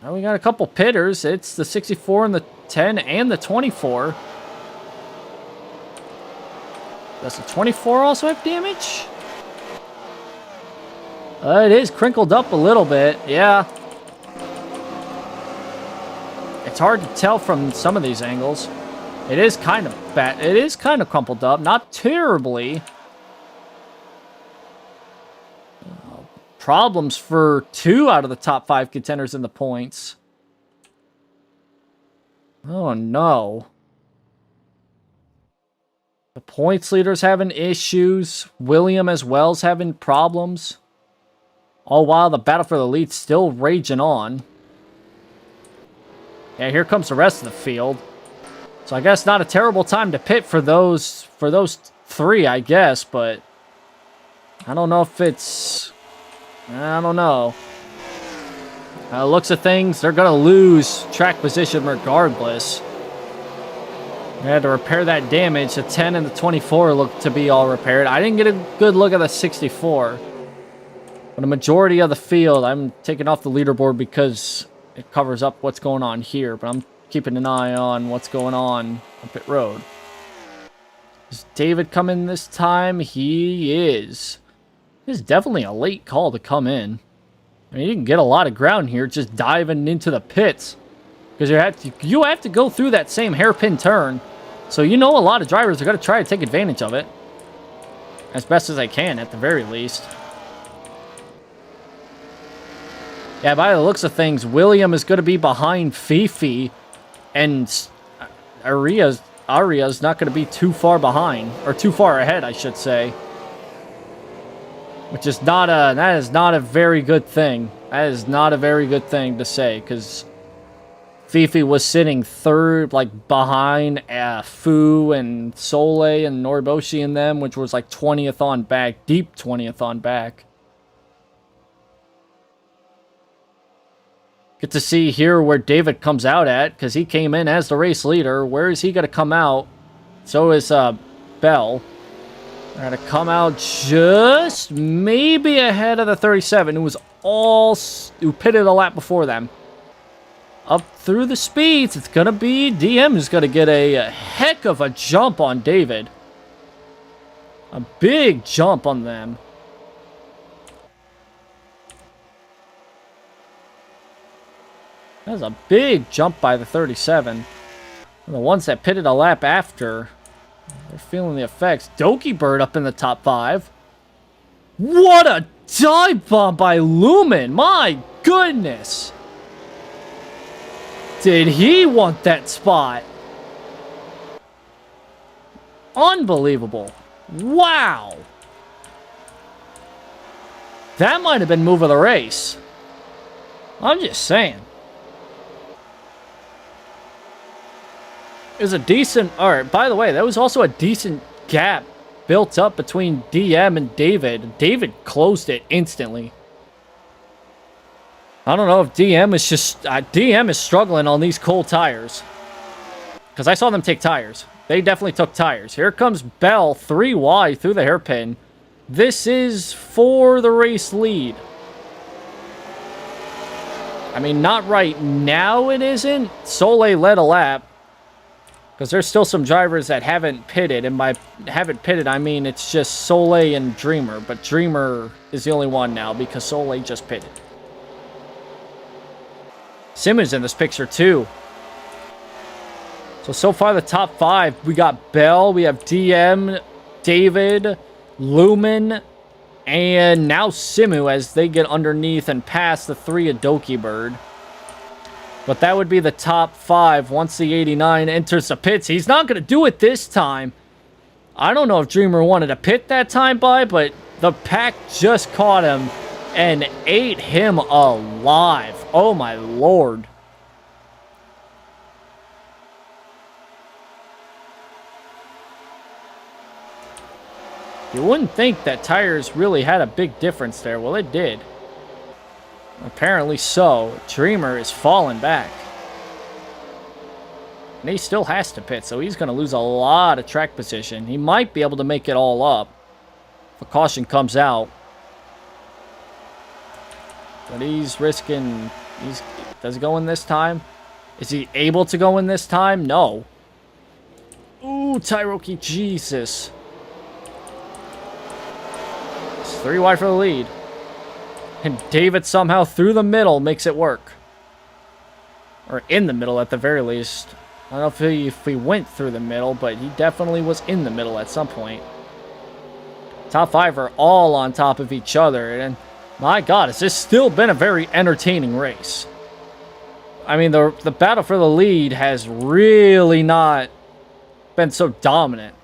Now we got a couple pitters. It's the 64 and the 10 and the 24. Does the 24 also have damage? It is crinkled up a little bit, yeah. It's hard to tell from some of these angles. It is kind of bad. It is kind of crumpled up, not terribly. Problems for 2 out of the top 5 contenders in the points. Oh no. The points leader's having issues. William as well's having problems. All while the battle for the lead's still raging on. Yeah, here comes the rest of the field. So I guess not a terrible time to pit for those 3, I guess, but I don't know if it's... I don't know. Looks of things, they're going to lose track position regardless. They had to repair that damage. The 10 and the 24 look to be all repaired. I didn't get a good look at the 64. But a majority of the field, I'm taking off the leaderboard because it covers up what's going on here. But I'm keeping an eye on what's going on pit road. Is David coming this time? He is. This is definitely a late call to come in. I mean, you can get a lot of ground here just diving into the pits. Because you have to go through that same hairpin turn. So you know a lot of drivers are going to try to take advantage of it. As best as they can, at the very least. Yeah, by the looks of things, William is going to be behind Fifi. And Aria's not going to be too far behind. Or too far ahead, I should say. Which is that is not a very good thing. That is not a very good thing to say, because Fifi was sitting third, like, behind Fu and Soleil and Noriboshi and them, which was like 20th on back, deep 20th on back. Get to see here where David comes out at, because he came in as the race leader. Where is he going to come out? So is Bell. They're going to come out just maybe ahead of the 37, who pitted a lap before them. Up through the speeds, it's going to be DM who's going to get a heck of a jump on David. A big jump on them. That's a big jump by the 37. And the ones that pitted a lap after... they're feeling the effects. Doki Bird up in the top 5. What a dive bomb by Lumen. My goodness. Did he want that spot? Unbelievable. Wow. That might have been move of the race. I'm just saying. It was a decent... Alright, by the way, that was also a decent gap built up between DM and David. David closed it instantly. I don't know if DM is just... DM is struggling on these cold tires. Because I saw them take tires. They definitely took tires. Here comes Bell, 3 wide through the hairpin. This is for the race lead. I mean, not right now it isn't. Soleil led a lap. Because there's still some drivers that haven't pitted. And by haven't pitted, I mean it's just Soleil and Dreamer. But Dreamer is the only one now because Soleil just pitted. Simmons in this picture too. So far the top 5. We got Bell, we have DM, David, Lumen, And now Simu as they get underneath and past the 3 Adoki Bird. But that would be the top 5 once the 89 enters the pits. He's not going to do it this time. I don't know if Dreamer wanted to pit that time by, but the pack just caught him and ate him alive. Oh my lord. You wouldn't think that tires really had a big difference there. Well, it did. Apparently so. Dreamer is falling back. And he still has to pit, so he's going to lose a lot of track position. He might be able to make it all up if a caution comes out. But he's risking... Does he go in this time? Is he able to go in this time? No. Ooh, Tyroki, Jesus. It's 3 wide for the lead. And David somehow through the middle makes it work. Or in the middle at the very least. I don't know if he went through the middle, but he definitely was in the middle at some point. Top 5 are all on top of each other. And my God, has this still been a very entertaining race. I mean, the battle for the lead has really not been so dominant.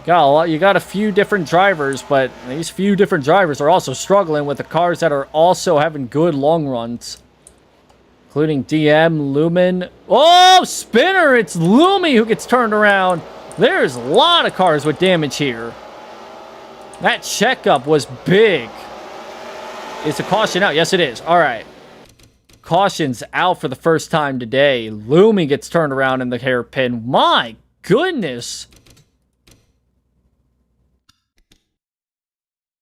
You got a few different drivers, but these few different drivers are also struggling with the cars that are also having good long runs. Including DM, Lumen. Oh, Spinner! It's Lumi who gets turned around. There's a lot of cars with damage here. That checkup was big. Is the caution out? Yes, it is. All right. Caution's out for the first time today. Lumi gets turned around in the hairpin. My goodness.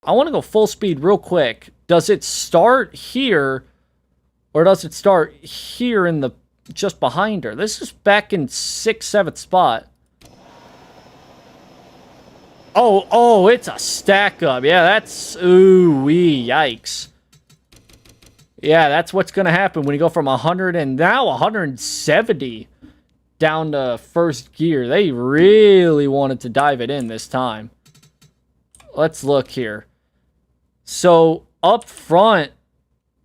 I want to go full speed real quick. Does it start here? Or does it start here in the... just behind her? This is back in 6th, 7th spot. Oh, it's a stack up. Yeah, that's... ooh-wee, yikes. Yeah, that's what's going to happen when you go from 100 and now 170 down to first gear. They really wanted to dive it in this time. Let's look here. So, up front,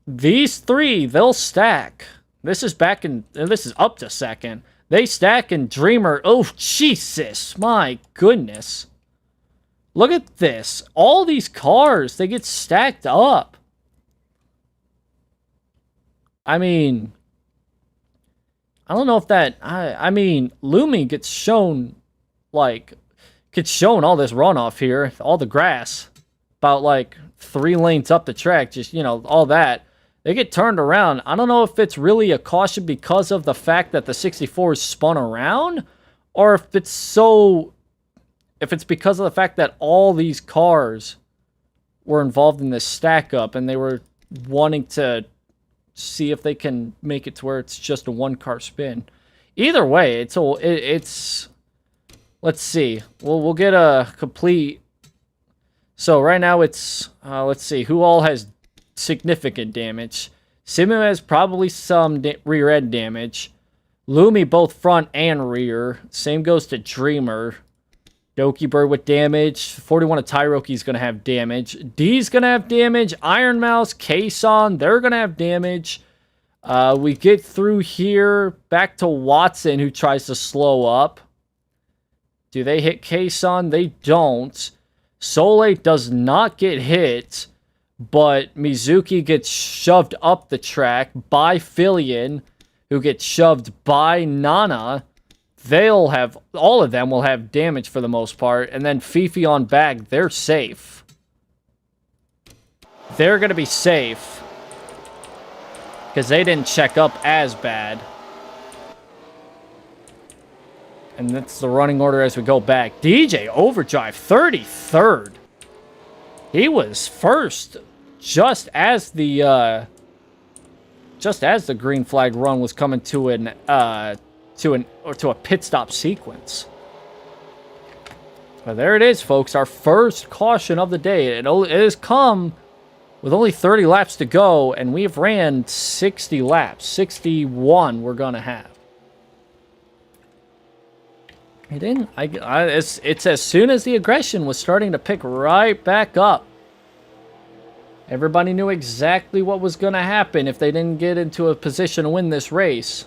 these 3, they'll stack. This is back in... this is up to second. They stack and Dreamer... oh, Jesus. My goodness. Look at this. All these cars, they get stacked up. I mean... I don't know if that... I mean, Lumi gets shown... like... gets shown all this runoff here. All the grass. About, like, 3 lanes up the track. Just, you know, all that. They get turned around. I don't know if it's really a caution because of the fact that the 64 is spun around. Or if it's so... if it's because of the fact that all these cars were involved in this stack up and they were wanting to see if they can make it to where it's just a 1-car spin. Either way, it's let's see. We'll get a complete... so right now it's let's see who all has significant damage. Simu has probably some rear end damage. Lumi both front and rear. Same goes to Dreamer. Doki Bird with damage. 41 of Tyroki is going to have damage. D's going to have damage. Iron Mouse, Kason, they're going to have damage. We get through here. Back to Watson, who tries to slow up. Do they hit Kason? They don't. Soleil does not get hit, but Mizuki gets shoved up the track by Filion, who gets shoved by Nana. They'll have, all of them will have damage for the most part. And then Fifi on Bag, they're safe. They're going to be safe. Because they didn't check up as bad. And that's the running order as we go back. DJ Overdrive, 33rd. He was first just as the green flag run was coming to a pit stop sequence. But there it is, folks. Our first caution of the day. It has come with only 30 laps to go, and we've ran 60 laps. 61 we're going to have. He didn't. It's as soon as the aggression was starting to pick right back up. Everybody knew exactly what was going to happen if they didn't get into a position to win this race.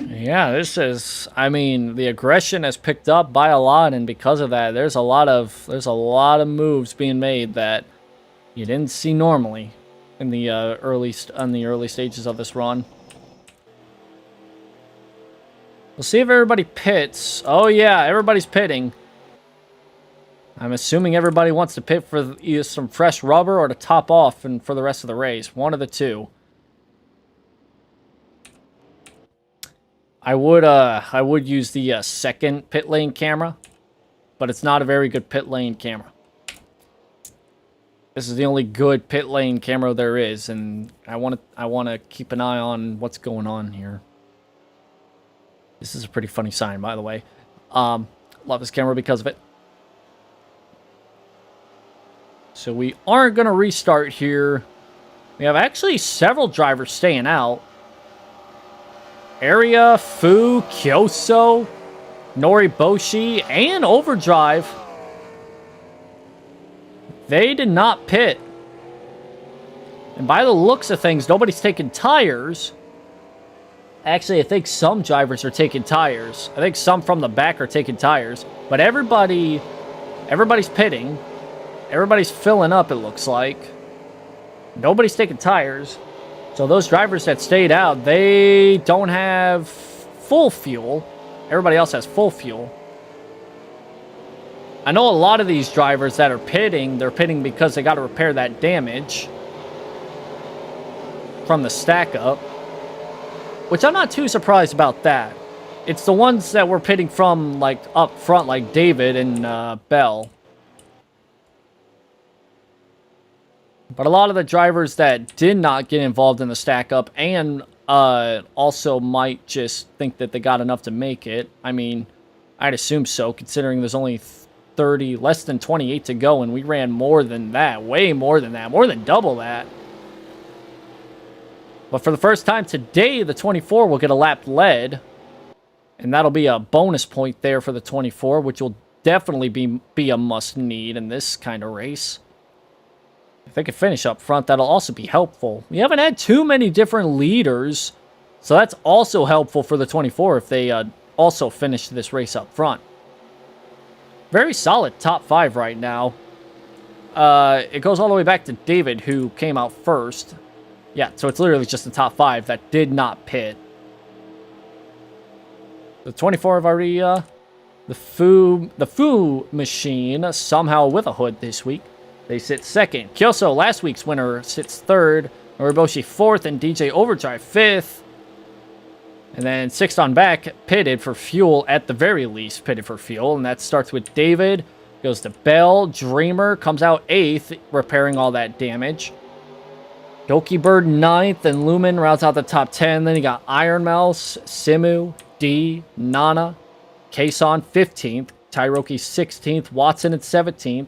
Yeah, this is, I mean, the aggression has picked up by a lot, and because of that, there's a lot of moves being made that you didn't see normally in the early stages of this run. We'll see if everybody pits. Oh yeah, everybody's pitting. I'm assuming everybody wants to pit for either some fresh rubber or to top off and for the rest of the race. One of the two. I would use the second pit lane camera, but it's not a very good pit lane camera. This is the only good pit lane camera there is, and I want to keep an eye on what's going on here. This is a pretty funny sign, by the way. Love this camera because of it. So we aren't going to restart here. We have actually several drivers staying out. Area, Fu, Kyoso, Noriboshi, and Overdrive. They did not pit. And by the looks of things, nobody's taking tires. Actually, I think some drivers are taking tires. I think some from the back are taking tires. But everybody's pitting. Everybody's filling up, it looks like. Nobody's taking tires. So those drivers that stayed out, they don't have full fuel. Everybody else has full fuel. I know a lot of these drivers that are pitting, they're pitting because they got to repair that damage from the stack up. Which I'm not too surprised about that. It's the ones that were pitting from, like, up front, like David and Bell. But a lot of the drivers that did not get involved in the stack up and also might just think that they got enough to make it. I mean, I'd assume so, considering there's only less than 28 to go, and we ran more than that, way more than that, more than double that. But for the first time today, the 24 will get a lap led, and that'll be a bonus point there for the 24, which will definitely be a must-need in this kind of race. If they can finish up front, that'll also be helpful. We haven't had too many different leaders, so that's also helpful for the 24 if they also finish this race up front. Very solid top 5 right now. It goes all the way back to David, who came out first. Yeah, so it's literally just the top 5 that did not pit. The 24 have already, the Fu machine, somehow with a hood this week. They sit second. Kyoso, last week's winner, sits third. Noriboshi fourth, and DJ Overdrive fifth. And then sixth on back, pitted for fuel, at the very least, pitted for fuel. And that starts with David, goes to Bell. Dreamer comes out eighth, repairing all that damage. Doki Bird ninth, and Lumen rounds out the top 10. Then you got Iron Mouse, Simu, D, Nana, Kason 15th, Tyroki 16th, Watson at 17th.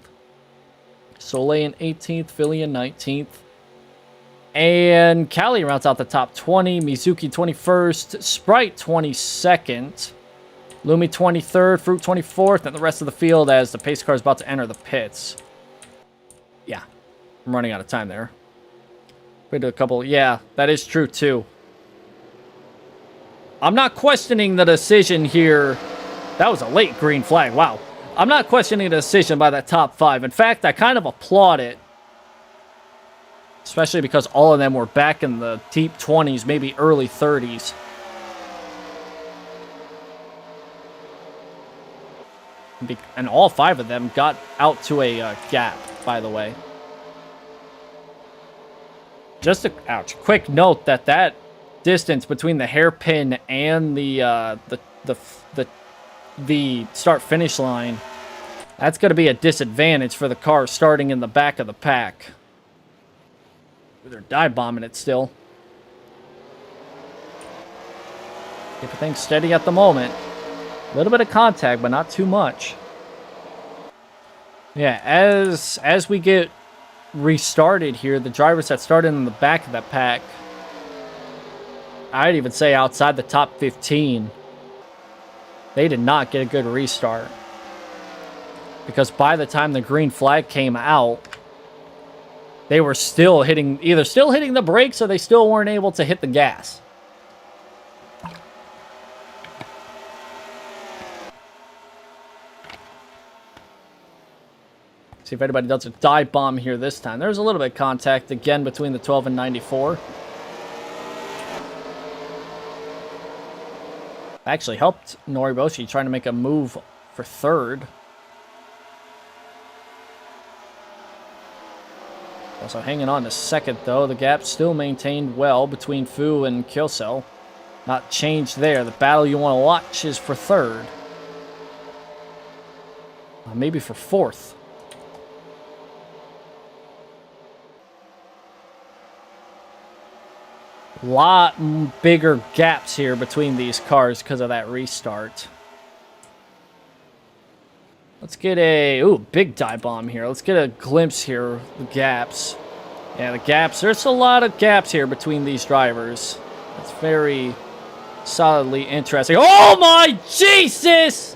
Soleil in 18th, Philly in 19th. And Callie rounds out the top 20. Mizuki 21st. Sprite 22nd. Lumi 23rd. Fruit 24th. And the rest of the field as the pace car is about to enter the pits. Yeah. I'm running out of time there. We do a couple. Yeah, that is true too. I'm not questioning the decision here. That was a late green flag. Wow. I'm not questioning the decision by that top 5. In fact, I kind of applaud it. Especially because all of them were back in the deep 20s, maybe early 30s. And all 5 of them got out to a gap, by the way. Just a quick note that distance between the hairpin and the start-finish line, that's going to be a disadvantage for the car starting in the back of the pack. They're dive bombing it still. Keep things steady at the moment. A little bit of contact, but not too much. Yeah, as we get restarted here, the drivers that started in the back of the pack, I'd even say outside the top 15, they did not get a good restart. Because by the time the green flag came out, they were still hitting, either still hitting the brakes or they still weren't able to hit the gas. See if anybody does a dive bomb here this time. There's a little bit of contact again between the 12 and 94. Actually helped Noriboshi trying to make a move for third. Also hanging on to second, though. The gap still maintained well between Fu and Kyosel. Not changed there. The battle you want to watch is for third. Maybe for fourth. Lot bigger gaps here between these cars because of that restart. Let's get a... Ooh, big dive bomb here. Let's get a glimpse here. The gaps. Yeah, the gaps. There's a lot of gaps here between these drivers. It's very solidly interesting. Oh my Jesus!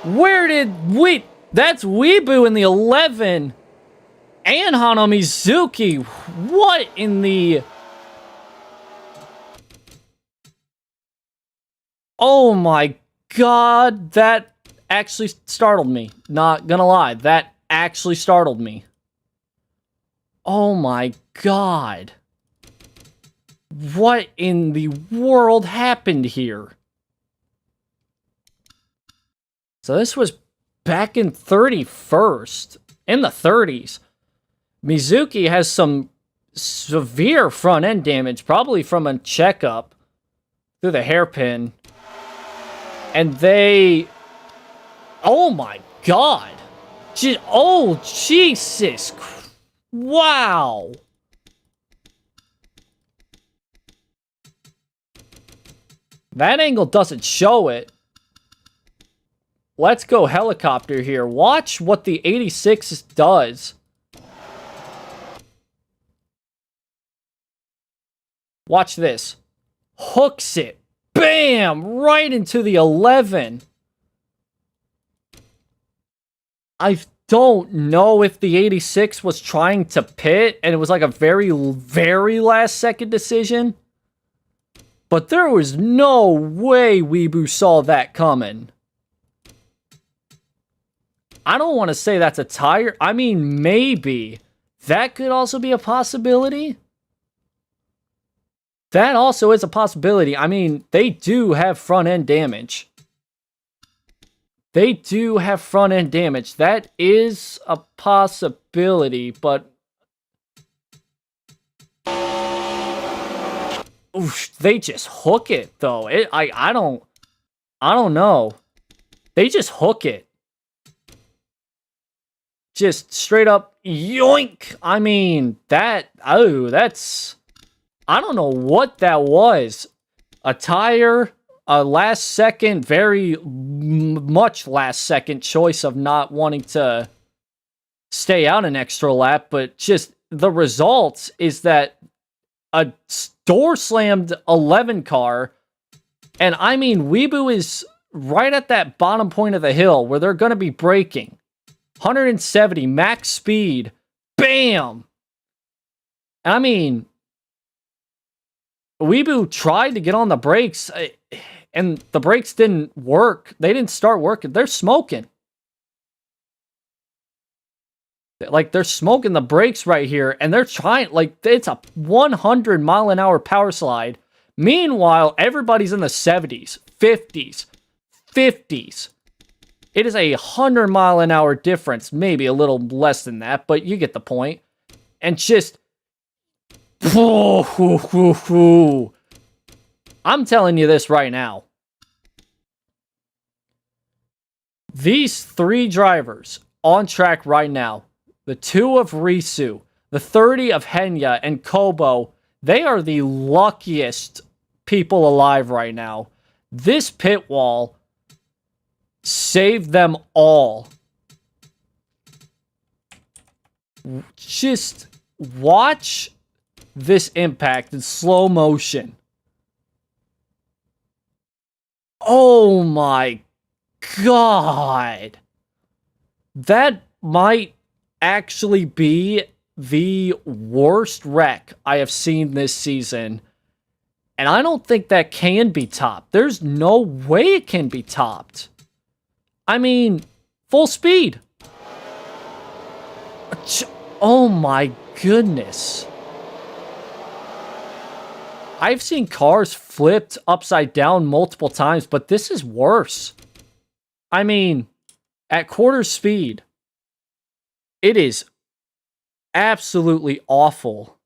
Where did we... That's Weebu in the 11. And Hano Mizuki. What in the... Oh my God, that actually startled me. Not gonna lie, that actually startled me. Oh my God. What in the world happened here? So this was back in 31st, in the 30s. Mizuki has some severe front end damage, probably from a checkup through the hairpin. And they... Oh my God. Oh, Jesus. Wow. That angle doesn't show it. Let's go helicopter here. Watch what the 86 does. Watch this. Hooks it. Bam! Right into the 11. I don't know if the 86 was trying to pit and it was like a very, very last second decision. But there was no way Weebu saw that coming. I don't want to say that's a tire. I mean, maybe. That could also be a possibility. That also is a possibility. I mean, they do have front-end damage. They do have front-end damage. That is a possibility, but... Oof, they just hook it, though. I don't know. They just hook it. Just straight up yoink. I mean, that's... I don't know what that was. A tire, a last second, very much last second choice of not wanting to stay out an extra lap, but just the result is that a door slammed 11 car, and I mean, Weebu is right at that bottom point of the hill where they're going to be braking. 170 max speed. Bam! And I mean... Weebu tried to get on the brakes, and the brakes didn't work. They didn't start working. They're smoking. Like, they're smoking the brakes right here, and they're trying, like, it's a 100-mile-an-hour power slide. Meanwhile, everybody's in the 70s, 50s, 50s. It is a 100-mile-an-hour difference, maybe a little less than that, but you get the point. And just... I'm telling you this right now. These three drivers on track right now, the 2 of Risu, the 30 of Henya, and Kobo, they are the luckiest people alive right now. This pit wall saved them all. Just watch this impact in slow motion. Oh my god. That might actually be the worst wreck I have seen this season. And I don't think that can be topped. There's no way it can be topped. I mean, full speed. Oh my goodness. I've seen cars flipped upside down multiple times, but this is worse. I mean, at quarter speed, it is absolutely awful.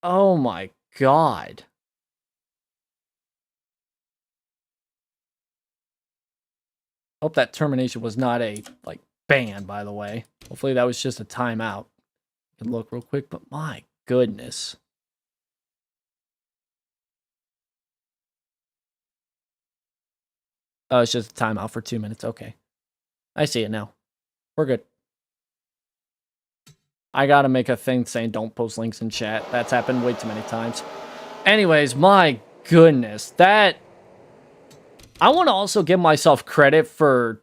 Oh my god. Hope that termination was not a, like, ban, by the way. Hopefully that was just a timeout. You can look real quick, but my goodness. Oh, it's just a timeout for 2 minutes. Okay. I see it now. We're good. I gotta make a thing saying don't post links in chat. That's happened way too many times. Anyways, my goodness. That... I want to also give myself credit for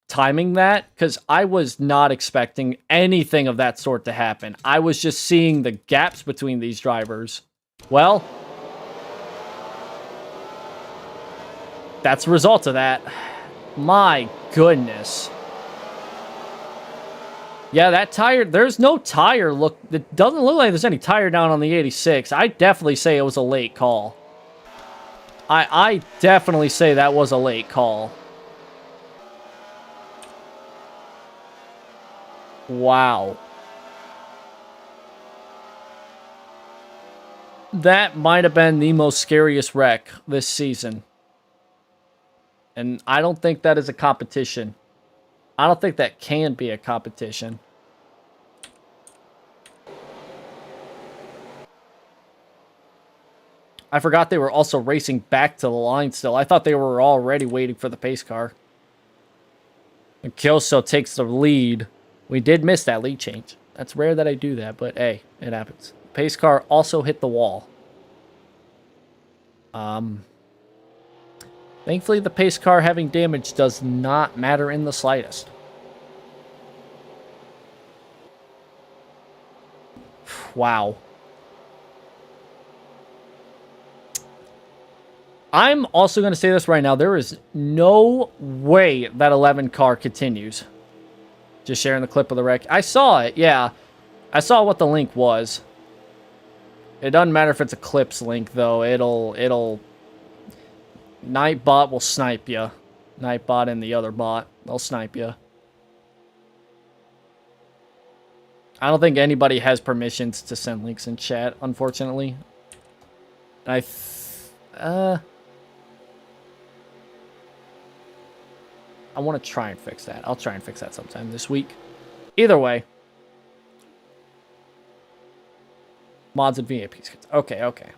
timing that, because I was not expecting anything of that sort to happen. I was just seeing the gaps between these drivers. Well, that's a result of that. My goodness. Yeah, that tire, there's no tire. Look, it doesn't look like there's any tire down on the 86. I definitely say it was a late call. I definitely say that was a late call. Wow. That might have been the most scariest wreck this season. And I don't think that is a competition. I don't think that can be a competition. I forgot they were also racing back to the line still. I thought they were already waiting for the pace car. And Kyoso takes the lead. We did miss that lead change. That's rare that I do that, but hey, it happens. Pace car also hit the wall. Thankfully, the pace car having damage does not matter in the slightest. Wow. I'm also going to say this right now. There is no way that 11 car continues. Just sharing the clip of the wreck. I saw it, yeah. I saw what the link was. It doesn't matter if it's a clips link, though. It'll... Nightbot will snipe you. Nightbot and the other bot. They'll snipe you. I don't think anybody has permissions to send links in chat, unfortunately. I want to try and fix that. I'll try and fix that sometime this week. Either way. Mods and VAPs. Okay, okay.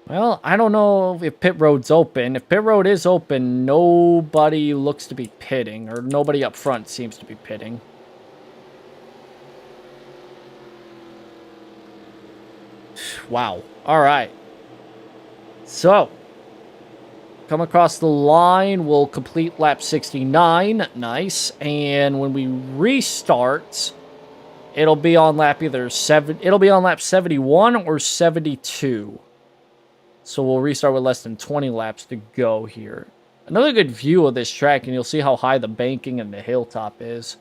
Well, I don't know if pit road's open. If pit road is open, nobody looks to be pitting, or nobody up front seems to be pitting. Wow. All right. So, come across the line, we'll complete lap 69. Nice. And when we restart, it'll be on lap it'll be on lap 71 or 72. So we'll restart with less than 20 laps to go here. Another good view of this track, and you'll see how high the banking and the hilltop is.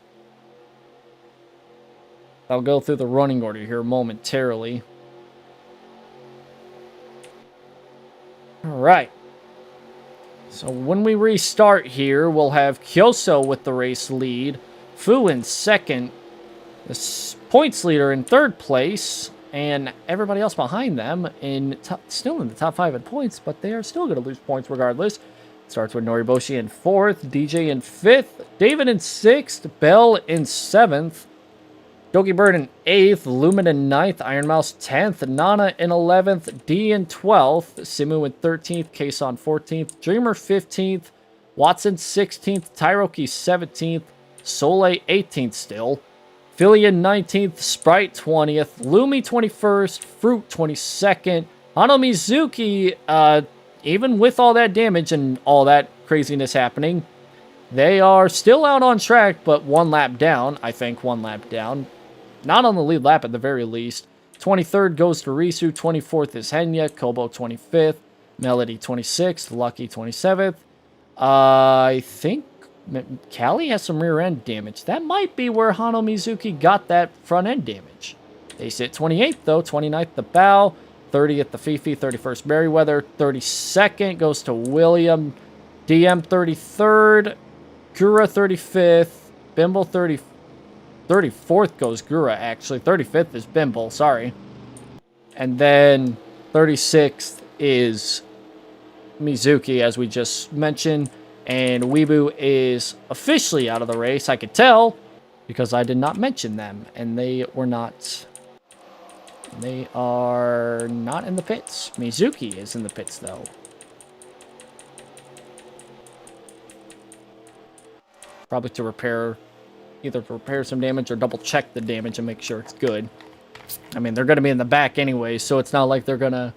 I'll go through the running order here momentarily. Alright. So when we restart here, we'll have Kyoso with the race lead. Fu in second. The points leader in third place. And everybody else behind them still in the top 5 in points, but they are still going to lose points regardless. Starts with Noriboshi in 4th, DJ in 5th, David in 6th, Bell in 7th, Bird in 8th, Lumen in 9th, Iron Mouse 10th, Nana in 11th, D in 12th, Simu in 13th, Kason 14th, Dreamer 15th, Watson 16th, Tyroki 17th, Soleil 18th still, Philly in 19th, Sprite 20th, Lumi 21st, Fruit 22nd, Hano Mizuki, even with all that damage and all that craziness happening, they are still out on track, but one lap down, I think one lap down. Not on the lead lap at the very least. 23rd goes to Risu, 24th is Henya, Kobo 25th, Melody 26th, Lucky 27th. I think Callie has some rear end damage. That might be where Hano Mizuki got that front end damage. They sit 28th though, 29th the Bow, 30th the Fifi, 31st Merriweather, 32nd goes to William, DM 33rd, Gura 35th, Bimble 34th goes Gura, actually. 35th is Bimble, sorry. And then 36th is Mizuki, as we just mentioned. And Weebu is officially out of the race. I could tell because I did not mention them. And they were not... They are not in the pits. Mizuki is in the pits, though. Probably to repair... Either to repair some damage or double check the damage and make sure it's good. I mean, they're going to be in the back anyway, so it's not like they're going to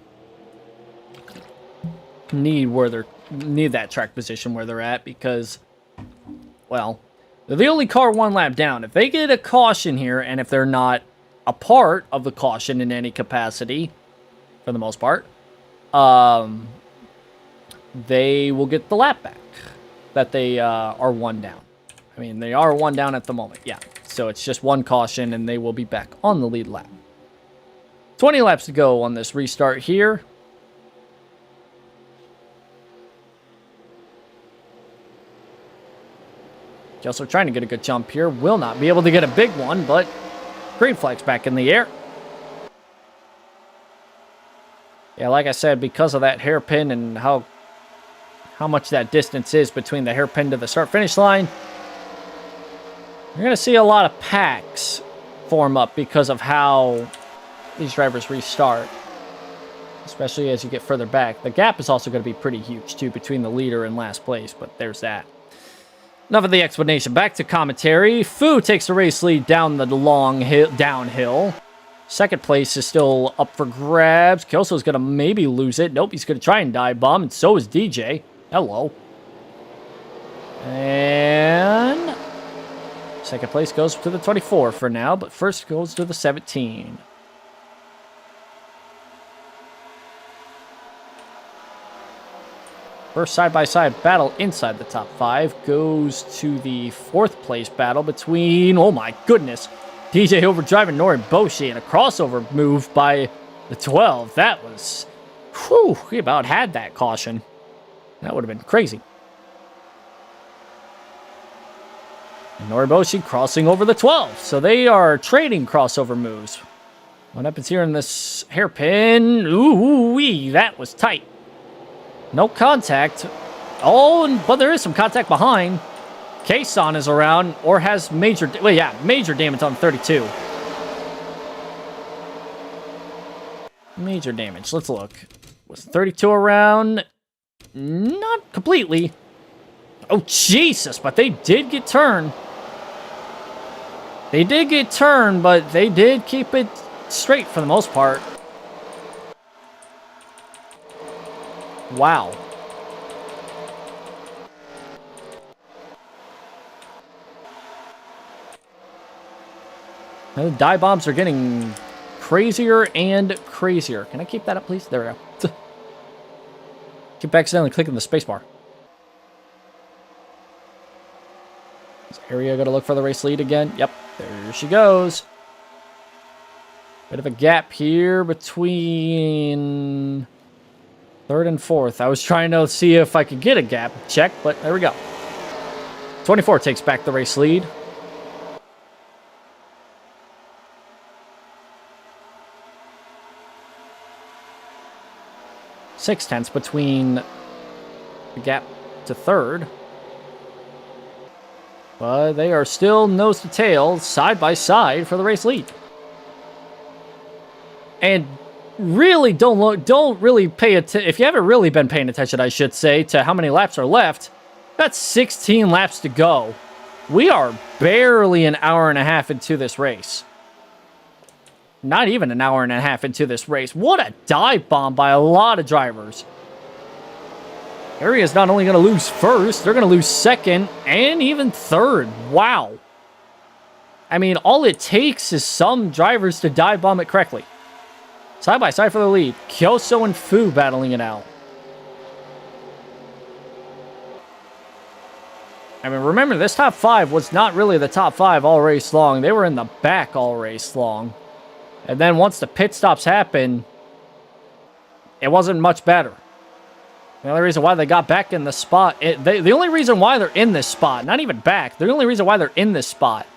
need that track position where they're at because, well, they're the only car one lap down. If they get a caution here, and if they're not a part of the caution in any capacity, for the most part, they will get the lap back that they are one down. I mean, they are one down at the moment, yeah. So it's just one caution, and they will be back on the lead lap. 20 laps to go on this restart here. Kelso trying to get a good jump here. Will not be able to get a big one, but green flag's back in the air. Yeah, like I said, because of that hairpin and how much that distance is between the hairpin to the start-finish line, you're going to see a lot of packs form up because of how these drivers restart, especially as you get further back. The gap is also going to be pretty huge, too, between the leader and last place, but there's that. Enough of the explanation. Back to commentary. Fu takes the race lead down the long downhill. Second place is still up for grabs. Kelso's going to maybe lose it. Nope, he's going to try and dive bomb, and so is DJ. Hello. And second place goes to the 24 for now, but first goes to the 17. First side-by-side battle inside the top 5 goes to the 4th place battle between, oh my goodness, DJ overdriving Noriboshi and a crossover move by the 12. That was, whew, he about had that caution. That would have been crazy. And Noriboshi crossing over the 12. So they are trading crossover moves. What happens here in this hairpin? Ooh-wee, that was tight. No contact. Oh, but there is some contact behind. Kason is around or has major... Well, yeah, major damage on 32. Major damage. Let's look. Was 32 around? Not completely. Oh, Jesus, but they did get turned. They did get turned, but they did keep it straight for the most part. Wow. The dive bombs are getting crazier and crazier. Can I keep that up, please? There we go. Keep accidentally clicking the spacebar. Is Aria going to look for the race lead again? Yep, there she goes. Bit of a gap here between 3rd and 4th. I was trying to see if I could get a gap check, but there we go. 24 takes back the race lead. Six tenths between the gap to 3rd. But they are still nose to tail, side by side for the race lead. And really don't really pay attention. If you haven't really been paying attention, I should say, to how many laps are left, that's 16 laps to go. We are barely an hour and a half into this race. Not even an hour and a half into this race. What a dive bomb by a lot of drivers. Area's not only going to lose first, they're going to lose second and even third. Wow. I mean, all it takes is some drivers to dive bomb it correctly. Side by side for the lead. Kyoso and Fu battling it out. I mean, remember, this top 5 was not really the top 5 all race long. They were in the back all race long. And then once the pit stops happened, it wasn't much better. The only reason why they got back in the spot, the only reason why they're in this spot, not even back, the only reason why they're in this spot,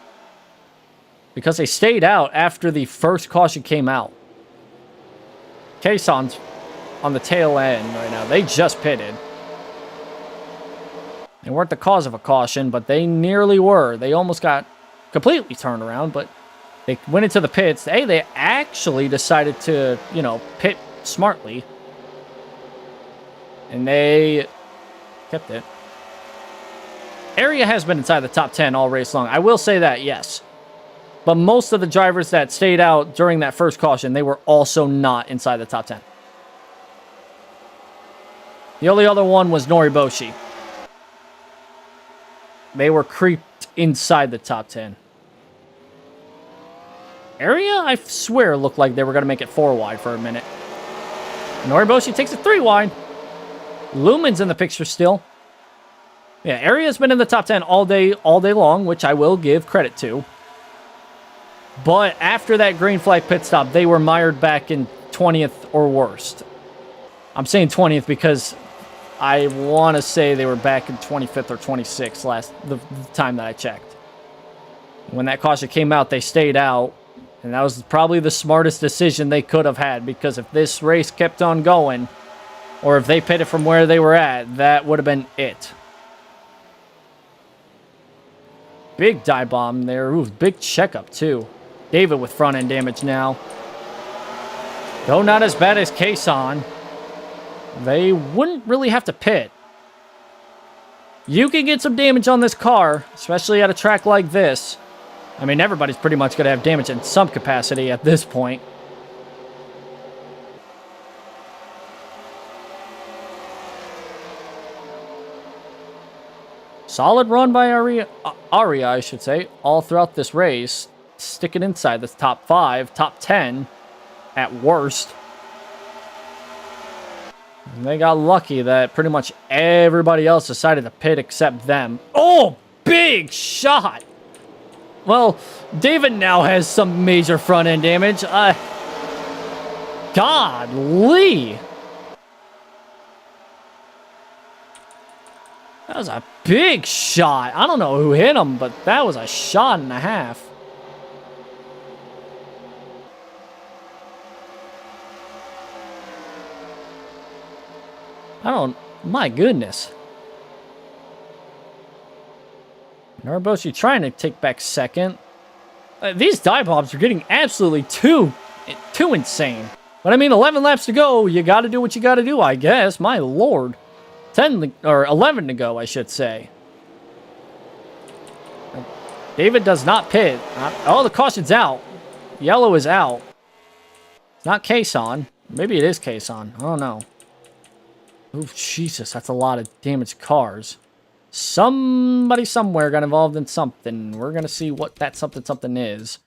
because they stayed out after the first caution came out. Kaison's on the tail end right now. They just pitted. They weren't the cause of a caution, but they nearly were. They almost got completely turned around, but they went into the pits. Hey, they actually decided to, you know, pit smartly. And they kept it. Area has been inside the top 10 all race long. I will say that, yes. But most of the drivers that stayed out during that first caution, they were also not inside the top 10. The only other one was Noriboshi. They were creeped inside the top 10. Area, I swear, looked like they were going to make it 4 wide for a minute. Noriboshi takes it 3 wide. Lumen's in the picture still. Yeah, Area's been in the top 10 all day long, which I will give credit to. But after that green flag pit stop, they were mired back in 20th or worst. I'm saying 20th because I want to say they were back in 25th or 26th the time that I checked. When that caution came out, they stayed out. And that was probably the smartest decision they could have had, because if this race kept on going, or if they pitted from where they were at, that would have been it. Big dive bomb there. Ooh, big checkup too. David with front end damage now. Though not as bad as Kason. They wouldn't really have to pit. You can get some damage on this car, especially at a track like this. I mean, everybody's pretty much going to have damage in some capacity at this point. Solid run by Aria, I should say, all throughout this race. Sticking inside the top 5, top 10 at worst. And they got lucky that pretty much everybody else decided to pit except them. Oh, big shot! Well, David now has some major front end damage. Godly! That was a big shot. I don't know who hit him, but that was a shot and a half. My goodness. Noriboshi trying to take back second. These dive bombs are getting absolutely too insane. But I mean, 11 laps to go. You got to do what you got to do, I guess. My lord. 11 to go, I should say. David does not pit. Oh, the caution's out. Yellow is out. It's not Kason. Maybe it is Kason. I don't know. Oh, Jesus, that's a lot of damaged cars. Somebody somewhere got involved in something. We're going to see what that something is.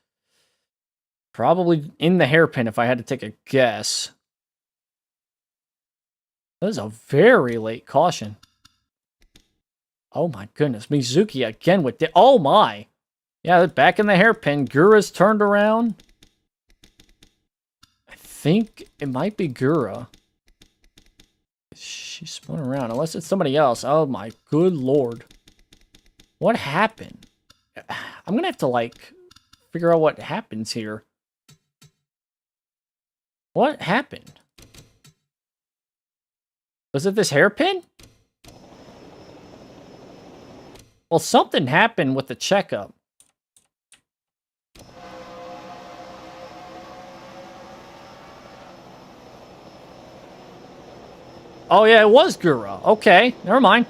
Probably in the hairpin, if I had to take a guess. That is a very late caution. Oh my goodness. Mizuki again with the... Oh my! Yeah, back in the hairpin. Gura's turned around. I think it might be Gura. She spun around. Unless it's somebody else. Oh my good lord. What happened? I'm going to have to, like, figure out what happens here. What happened? Was it this hairpin? Well, something happened with the checkup. Oh, yeah, it was Gura. Okay, never mind.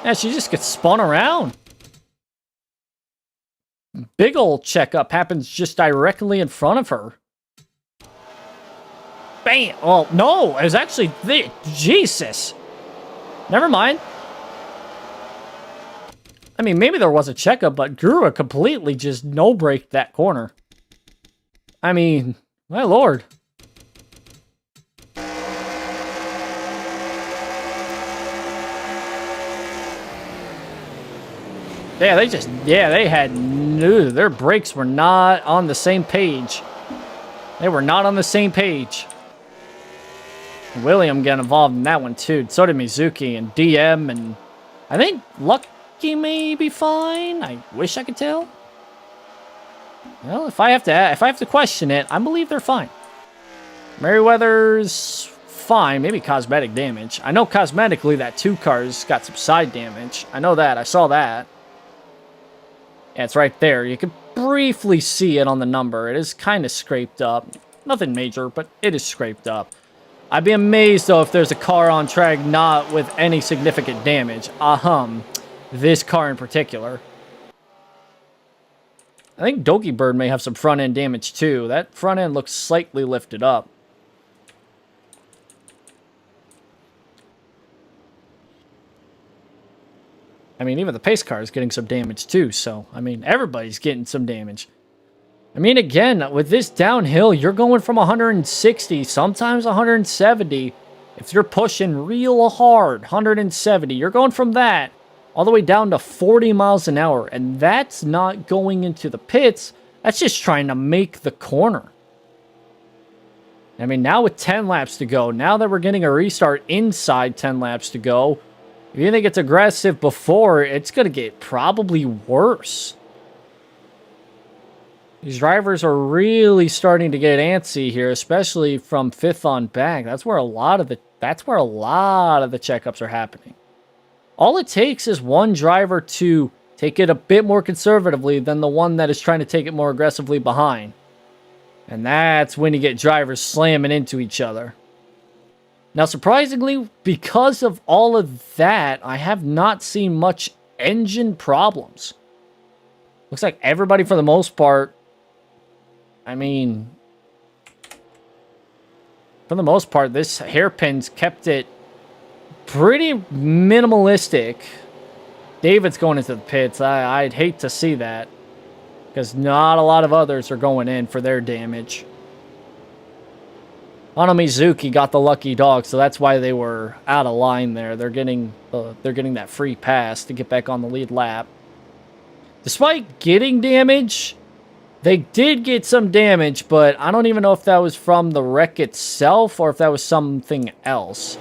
Yeah, she just gets spun around. Big old checkup happens just directly in front of her. Bam! Well, no, it was actually the Jesus. Never mind. I mean, maybe there was a checkup, but Gura completely just no-braked that corner. I mean, my lord. Yeah, they had no, their brakes were not on the same page. They were not on the same page. William got involved in that one too. So did Mizuki and DM, and I think Lucky may be fine. I wish I could tell. Well, if I have to question it, I believe they're fine. Merryweather's fine, maybe cosmetic damage. I know cosmetically that 2 cars got some side damage. I know that. I saw that. Yeah, it's right there. You can briefly see it on the number. It is kind of scraped up. Nothing major, but it is scraped up. I'd be amazed, though, if there's a car on track not with any significant damage. This car in particular. I think Doki Bird may have some front-end damage, too. That front end looks slightly lifted up. I mean, even the pace car is getting some damage too, so, I mean, everybody's getting some damage. I mean, again, with this downhill, you're going from 160, sometimes 170. If you're pushing real hard, 170, you're going from that all the way down to 40 miles an hour, and that's not going into the pits. That's just trying to make the corner. I mean, now with 10 laps to go, now that we're getting a restart inside 10 laps to go, if you think it's aggressive before, it's going to get probably worse. These drivers are really starting to get antsy here, especially from 5th on back. That's where a lot of the checkups are happening. All it takes is one driver to take it a bit more conservatively than the one that is trying to take it more aggressively behind. And that's when you get drivers slamming into each other. Now, surprisingly, because of all of that, I have not seen much engine problems. Looks like everybody, for the most part, I mean, for the most part, this hairpin's kept it pretty minimalistic. David's going into the pits. I'd hate to see that, because not a lot of others are going in for their damage. Ano Mizuki got the lucky dog, so that's why they were out of line there. They're getting that free pass to get back on the lead lap. Despite getting damage, they did get some damage, but I don't even know if that was from the wreck itself or if that was something else.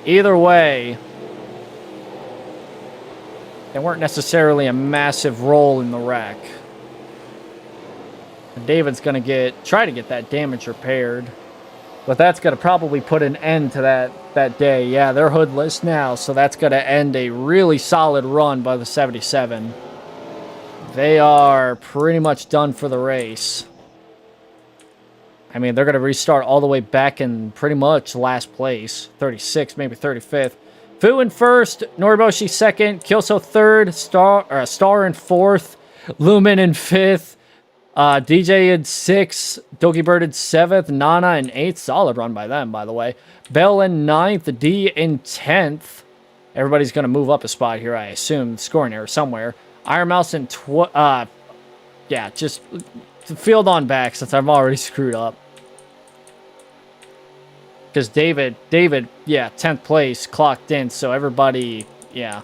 Either way, they weren't necessarily a massive role in the wreck. And David's going to try to get that damage repaired. But that's going to probably put an end to that day. Yeah, they're hoodless now, so that's going to end a really solid run by the 77. They are pretty much done for the race. I mean, they're going to restart all the way back in pretty much last place. 36th, maybe 35th. Fu in first, Noriboshi second, Kyoso third, Star in fourth, Lumen in fifth, DJ in 6th, Doki Bird in 7th, Nana in 8th. Solid run by them, by the way. Bell in 9th, D in 10th. Everybody's going to move up a spot here, I assume. Scoring error somewhere. Iron Mouse in yeah, just field on back since I've already screwed up. Because David, yeah, 10th place, clocked in, so everybody, yeah.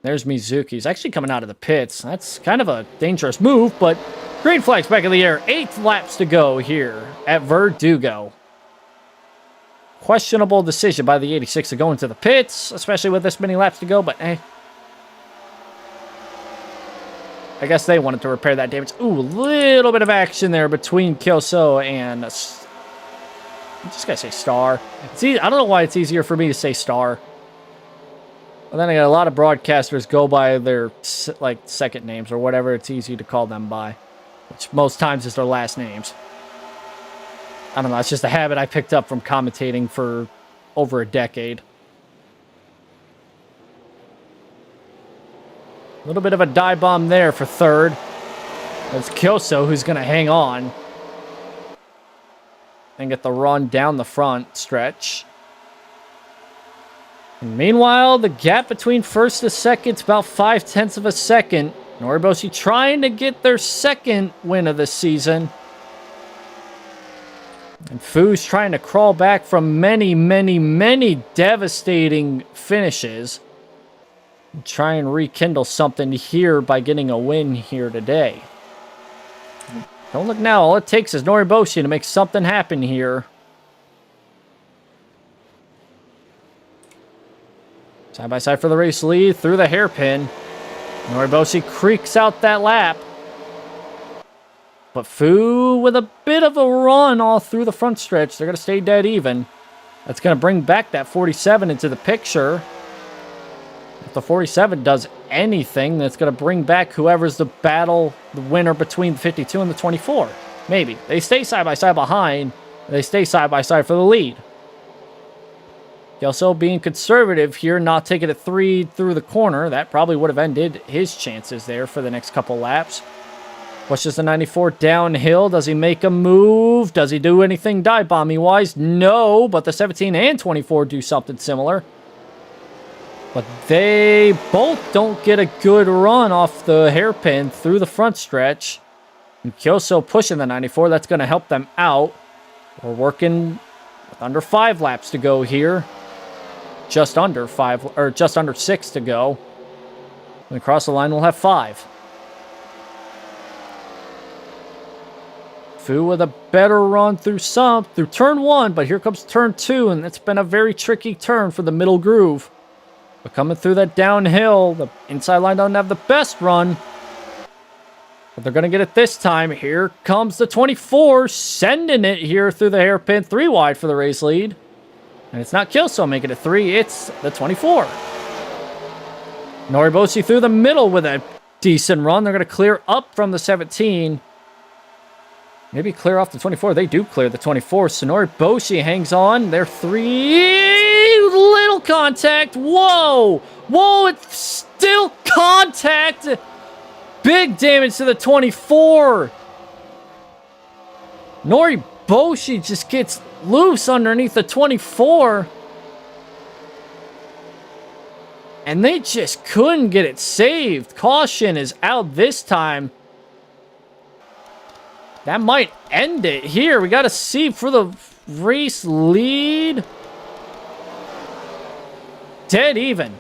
There's Mizuki. He's actually coming out of the pits. That's kind of a dangerous move, but green flag's back in the air. 8 laps to go here at Verdugo. Questionable decision by the 86 to go into the pits, especially with this many laps to go, but I guess they wanted to repair that damage. Ooh, a little bit of action there between Kyoso and I'm just going to say Star. See, I don't know why it's easier for me to say Star. But then again, a lot of broadcasters go by their, like, second names or whatever it's easy to call them by. Which most times is their last names. I don't know, it's just a habit I picked up from commentating for over a decade. A little bit of a dive bomb there for third. It's Kyoso who's going to hang on. And get the run down the front stretch. And meanwhile, the gap between first and second is about 0.5 of a second. Noriboshi trying to get their second win of the season. And Fu's trying to crawl back from many, many, many devastating finishes. And try and rekindle something here by getting a win here today. Don't look now. All it takes is Noriboshi to make something happen here. Side by side for the race lead through the hairpin. Noriboshi creaks out that lap. But Fu with a bit of a run all through the front stretch. They're going to stay dead even. That's going to bring back that 47 into the picture. If the 47 does anything, that's going to bring back whoever's the winner between the 52 and the 24. Maybe. They stay side by side behind. They stay side by side for the lead. Kelso being conservative here, not taking a 3 through the corner. That probably would have ended his chances there for the next couple laps. Pushes the 94 downhill. Does he make a move? Does he do anything dive bombing wise? No, but the 17 and 24 do something similar. But they both don't get a good run off the hairpin through the front stretch. And Kyoso pushing the 94. That's going to help them out. We're working with under 5 laps to go here. Just under 5, or just under 6 to go. When we cross the line, we'll have 5. Fu with a better run through turn 1, but here comes turn 2, and it's been a very tricky turn for the middle groove. But coming through that downhill, the inside line doesn't have the best run. But they're going to get it this time. Here comes the 24, sending it here through the hairpin, 3 wide for the race lead. And it's not Kyoso making it 3, it's the 24. Noriboshi through the middle with a decent run. They're going to clear up from the 17. Maybe clear off the 24. They do clear the 24. So Noriboshi hangs on. They're 3. Little contact. Whoa. Whoa, it's still contact. Big damage to the 24. Noriboshi just gets loose underneath the 24. And they just couldn't get it saved. Caution is out this time. That might end it here. We got to see for the race lead. Dead even.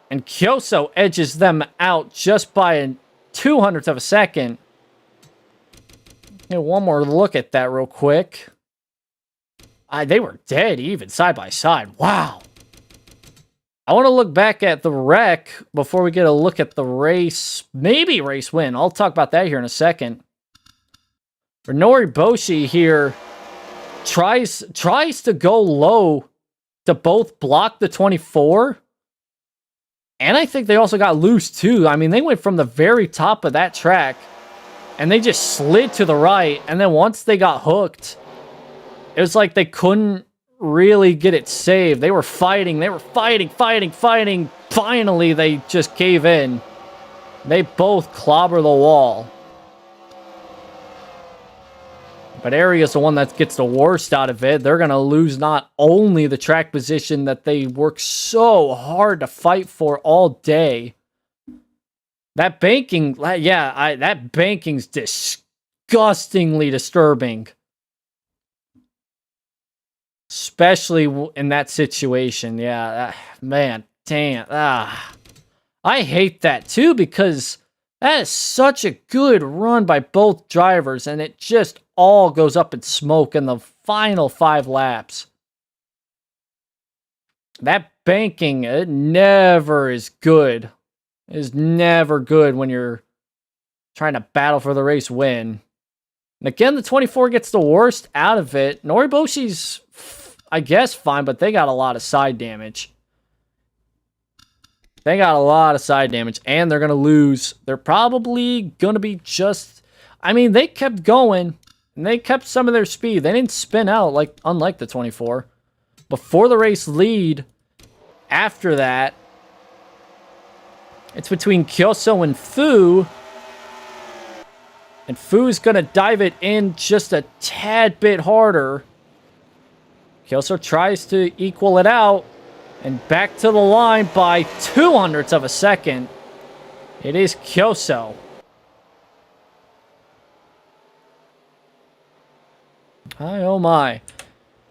And Kyoso edges them out just by a 200th of a second. One more look at that real quick. They were dead even, side by side. Wow. I want to look back at the wreck before we get a look at the race. Maybe race win. I'll talk about that here in a second. For Noriboshi here, tries to go low to both block the 24. And I think they also got loose too. I mean, they went from the very top of that track. And they just slid to the right. And then once they got hooked, it was like they couldn't really get it saved. They were fighting. They were fighting. Finally, they just gave in. They both clobber the wall. But Area's the one that gets the worst out of it. They're going to lose not only the track position that they worked so hard to fight for all day. That banking, yeah, that banking's disgustingly disturbing. Especially in that situation. Yeah, man, damn. I hate that too because that is such a good run by both drivers and it just all goes up in smoke in the final 5 laps. That banking, it never is good. It is never good when you're trying to battle for the race win. And again, the 24 gets the worst out of it. Noriboshi's, I guess, fine, but they got a lot of side damage. They got a lot of side damage, and they're going to lose. They're probably going to be just... I mean, they kept going, and they kept some of their speed. They didn't spin out, like unlike the 24. Before the race lead, after that, it's between Kyoso and Fu. And Fu's going to dive it in just a tad bit harder. Kyoso tries to equal it out. And back to the line by 0.02 of a second. It is Kyoso. Oh my.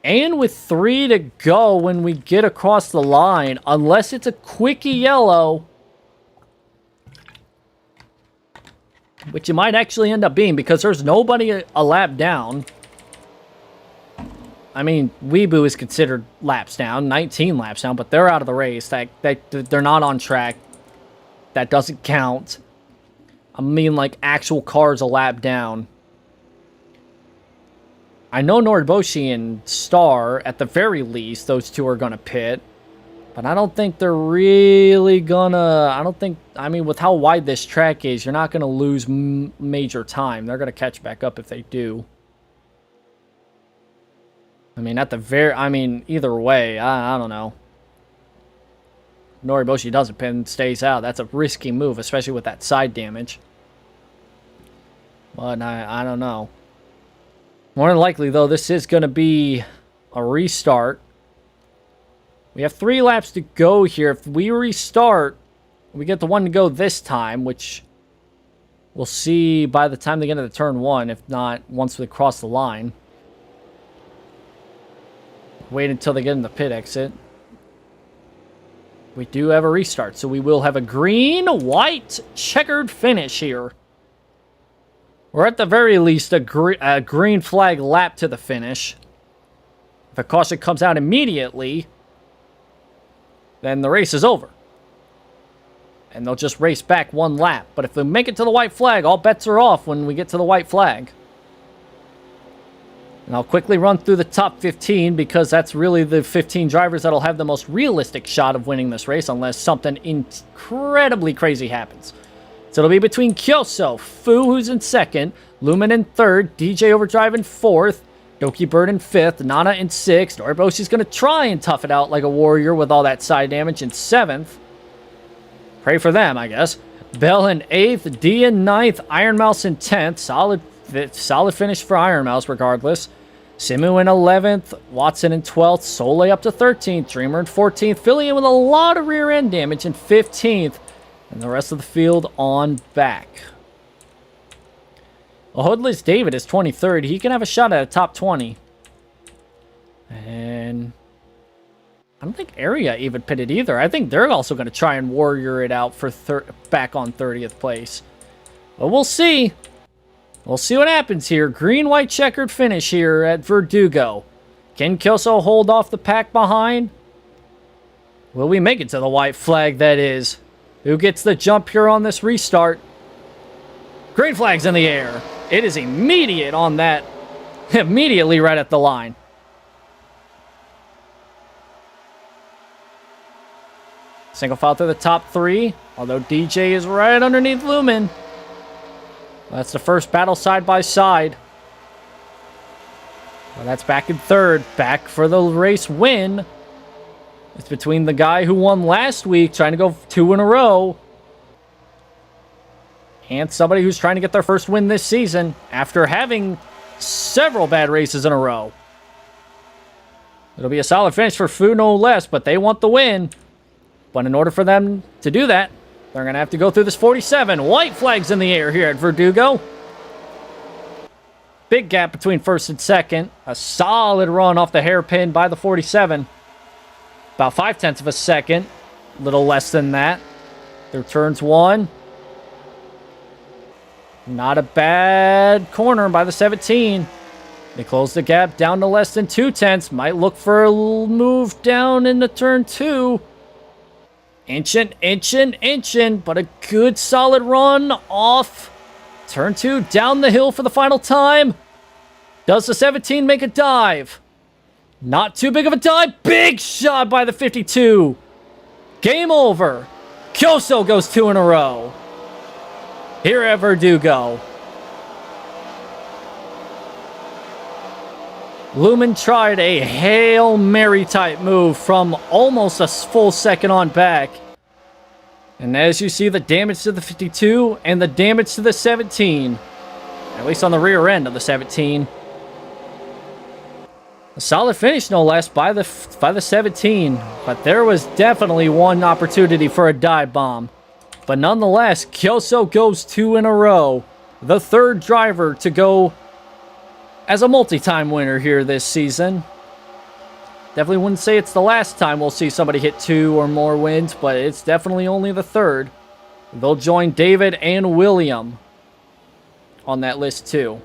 And with 3 to go when we get across the line, unless it's a quickie yellow, which it might actually end up being because there's nobody a lap down. I mean, Weebu is considered laps down, 19 laps down, but they're out of the race. They're not on track. That doesn't count. I mean, like, actual cars a lap down. I know Noriboshi and Star, at the very least, those two are going to pit. But I don't think they're really gonna... I mean, with how wide this track is, you're not going to lose major time. They're going to catch back up if they do. I mean, either way, I don't know. Noriboshi doesn't pit and stays out. That's a risky move, especially with that side damage. But I don't know. More than likely, though, this is going to be a restart. We have 3 laps to go here. If we restart, we get the 1 to go this time, which we'll see by the time they get into turn 1, if not once we cross the line. Wait until they get in the pit exit. We do have a restart, so we will have a green-white checkered finish here. Or at the very least, a green flag lap to the finish. If a caution comes out immediately, then the race is over. And they'll just race back 1 lap. But if they make it to the white flag, all bets are off when we get to the white flag. And I'll quickly run through the top 15 because that's really the 15 drivers that'll have the most realistic shot of winning this race unless something incredibly crazy happens. So it'll be between Kyoso, Fu, who's in 2nd, Lumen in 3rd, DJ Overdrive in 4th, Doki Bird in 5th, Nana in 6th, Noriboshi's going to try and tough it out like a warrior with all that side damage in 7th. Pray for them, I guess. Bell in 8th, D in 9th, Iron Mouse in 10th. Solid finish for Iron Mouse regardless. Simu in 11th, Watson in 12th, Soleil up to 13th, Dreamer in 14th, Philly in with a lot of rear end damage in 15th. And the rest of the field on back. Well, Hoodless David is 23rd. He can have a shot at a top 20. And I don't think Area even pitted either. I think they're also going to try and warrior it out for back on 30th place. But we'll see. We'll see what happens here. Green-white checkered finish here at Verdugo. Can Kyoso hold off the pack behind? Will we make it to the white flag, that is? Who gets the jump here on this restart? Green flag's in the air. It is immediate on that. Immediately right at the line. Single file through the top 3. Although DJ is right underneath Lumen. That's the first battle side by side. Well, that's back in 3rd. Back for the race win. It's between the guy who won last week, trying to go 2 in a row, and somebody who's trying to get their first win this season after having several bad races in a row. It'll be a solid finish for Fu, no less, but they want the win. But in order for them to do that, they're going to have to go through this 47. White flags in the air here at Verdugo. Big gap between 1st and 2nd. A solid run off the hairpin by the 47. About 0.5 of a second. A little less than that. Through turns 1. Not a bad corner by the 17. They close the gap down to less than 0.2. Might look for a little move down into turn 2. Inching. But a good solid run off. Turn 2 down the hill for the final time. Does the 17 make a dive? Not too big of a dive. Big shot by the 52. Game over. Kyoso goes 2 in a row. Here at Verdugo. Lumen tried a Hail Mary type move from almost a full second on back. And as you see, the damage to the 52 and the damage to the 17. At least on the rear end of the 17. A solid finish, no less, by the 17. But there was definitely one opportunity for a dive bomb. But nonetheless, Kyoso goes 2 in a row. The third driver to go as a multi-time winner here this season. Definitely wouldn't say it's the last time we'll see somebody hit 2 or more wins, but it's definitely only the third. They'll join David and William on that list too.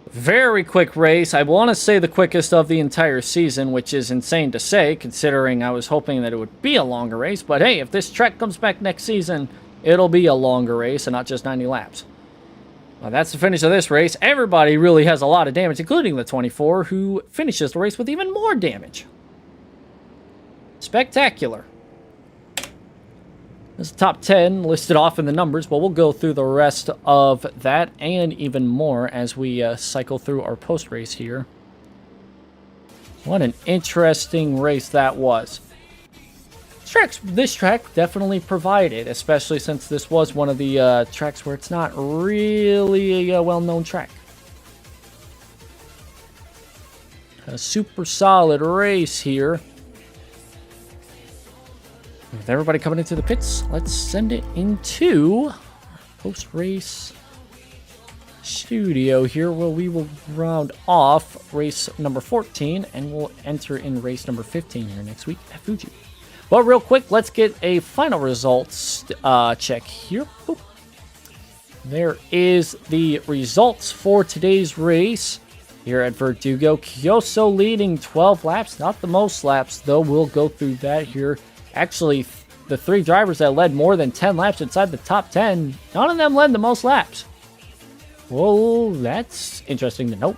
Very quick race. I want to say the quickest of the entire season, which is insane to say, considering I was hoping that it would be a longer race. But hey, if this track comes back next season, it'll be a longer race and not just 90 laps. Well, that's the finish of this race. Everybody really has a lot of damage, including the 24, who finishes the race with even more damage. Spectacular. This is top 10 listed off in the numbers, but we'll go through the rest of that and even more as we cycle through our post-race here. What an interesting race that was. This track definitely provided, especially since this was one of the tracks where it's not really a well-known track. A super solid race here. With everybody coming into the pits, let's send it into our post-race studio here, where we will round off race number 14, and we'll enter in race number 15 here next week at Fuji. But real quick, let's get a final results check here. Boop. There is the results for today's race here at Verdugo. Kyoso leading 12 laps, not the most laps though. We'll go through that here. Actually, the 3 drivers that led more than 10 laps inside the top 10, none of them led the most laps. Well, that's interesting to note.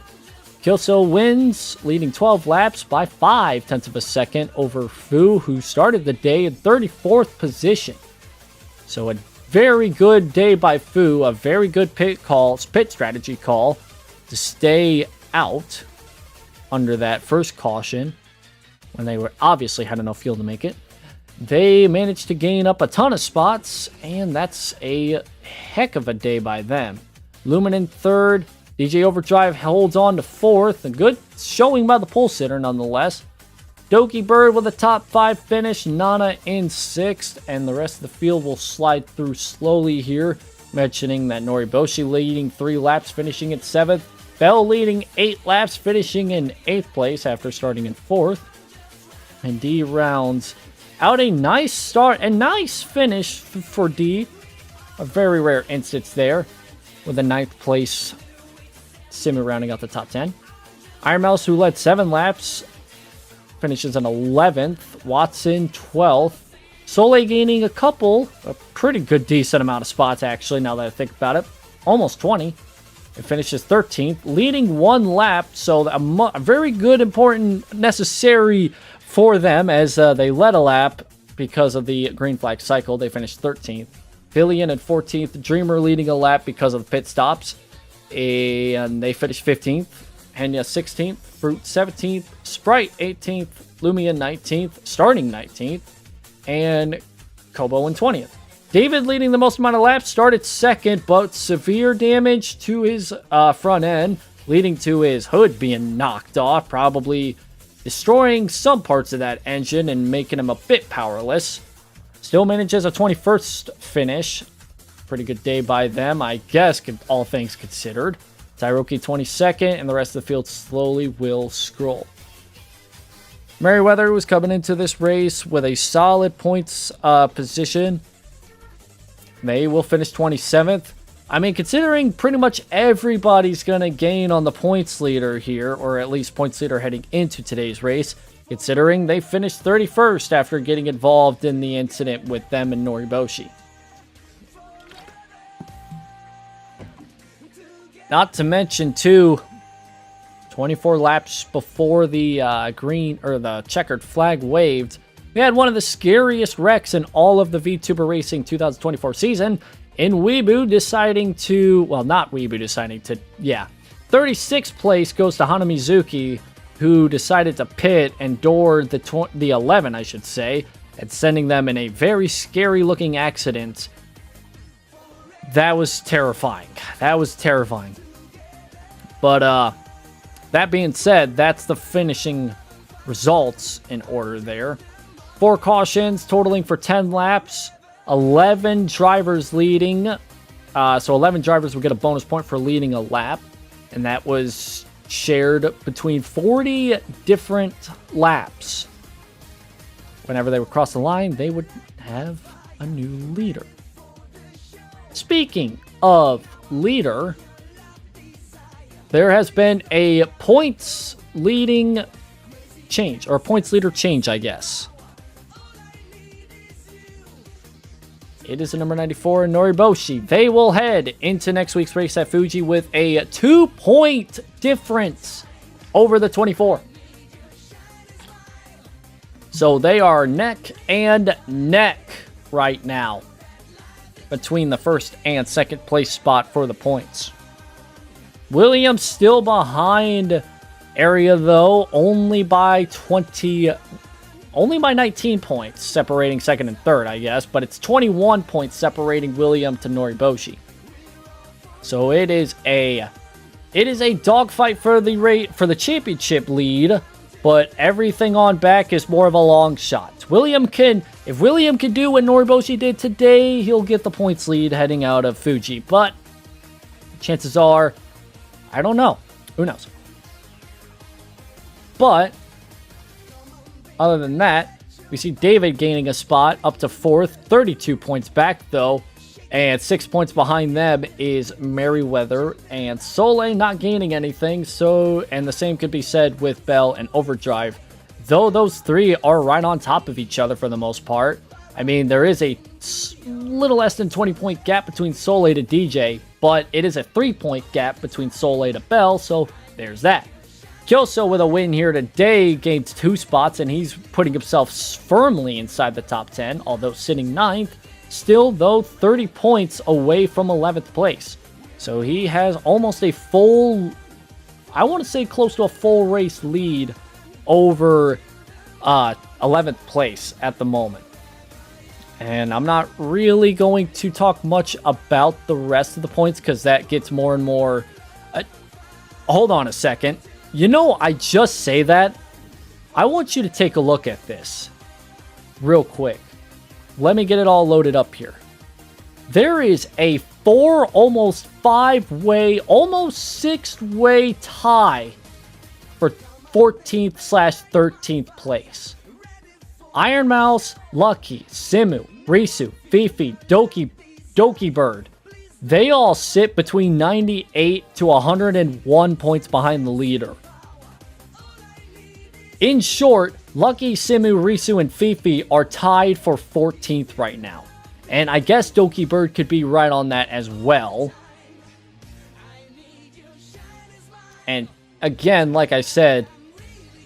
Kyoso wins, leading 12 laps by 0.5 of a second over Fu, who started the day in 34th position. So a very good day by Fu, a very good pit strategy call to stay out under that first caution when they were obviously had enough fuel to make it. They managed to gain up a ton of spots, and that's a heck of a day by them. Lumen in 3rd. DJ Overdrive holds on to 4th. A good showing by the pole sitter nonetheless. Doki Bird with a top 5 finish. Nana in 6th. And the rest of the field will slide through slowly here. Mentioning that Noriboshi leading 3 laps, finishing at 7th. Bell leading 8 laps, finishing in 8th place after starting in 4th. And D rounds out a nice start and nice finish for D. A very rare instance there with a 9th place Simi rounding out the top 10. Iron Mouse, who led 7 laps, finishes in 11th. Watson 12th. Soleil gaining a pretty good decent amount of spots actually now that I think about it. Almost 20. It finishes 13th, leading 1 lap, so a very good, important, necessary for them as they led a lap because of the green flag cycle. They finished 13th. Billion at 14th. Dreamer leading a lap because of the pit stops, and they finished 15th. Henya 16th. Fruit 17th. Sprite 18th. Lumia 19th, starting 19th. And Kobo in 20th. David leading the most amount of laps, started 2nd, but severe damage to his front end, leading to his hood being knocked off, probably destroying some parts of that engine and making him a bit powerless. Still manages a 21st finish. Pretty good day by them, I guess, all things considered. Tairoki 22nd, and the rest of the field slowly will scroll. Merriweather was coming into this race with a solid points position. They will finish 27th. I mean, considering pretty much everybody's going to gain on the points leader here, or at least points leader heading into today's race, considering they finished 31st after getting involved in the incident with them and Noriboshi. Not to mention, too, 24 laps before the green or the checkered flag waved, we had one of the scariest wrecks in all of the VTuber Racing 2024 season in Weeboo deciding to, well, not Weeboo deciding to, 36th place goes to Hana Mizuki, who decided to pit and door the 11, I should say, and sending them in a very scary looking accident. That was terrifying. That was terrifying. But, that being said, that's the finishing results in order there. 4 cautions totaling for 10 laps. 11 drivers leading. So 11 drivers will get a bonus point for leading a lap. And that was shared between 40 different laps. Whenever they would cross the line, they would have a new leader. Speaking of leader, there has been a points leading change, or a points leader change, I guess. It is the number 94, Noriboshi. They will head into next week's race at Fuji with a 2-point difference over the 24. So they are neck and neck right now between the first and second place spot for the points. Williams still behind Area though, only by 19 points separating second and third, I guess, but it's 21 points separating William to Noriboshi. So it is a dogfight for the championship lead, but everything on back is more of a long shot. If William can do what Noriboshi did today, he'll get the points lead heading out of Fuji, but chances are, I don't know. Who knows? But other than that, we see David gaining a spot up to 4th, 32 points back though, and 6 points behind them is Merriweather and Soleil not gaining anything. So, and the same could be said with Bell and Overdrive, though those three are right on top of each other for the most part. I mean, there is a little less than 20-point gap between Soleil to DJ, but it is a 3-point gap between Soleil to Bell, so there's that. Kyoso with a win here today gains 2 spots, and he's putting himself firmly inside the top 10, although sitting 9th. Still, though, 30 points away from 11th place. So he has almost a full, I want to say close to a full race lead over 11th place at the moment. And I'm not really going to talk much about the rest of the points because that gets more and more... hold on a second. You know, I just say that. I want you to take a look at this real quick. Let me get it all loaded up here. There is a 4, almost 5-way, almost 6-way tie for 14th/13th place. Iron Mouse, Lucky, Simu, Risu, Fifi, Doki Bird. They all sit between 98 to 101 points behind the leader. In short, Lucky, Simu, Risu, and Fifi are tied for 14th right now. And I guess Doki Bird could be right on that as well. And again, like I said,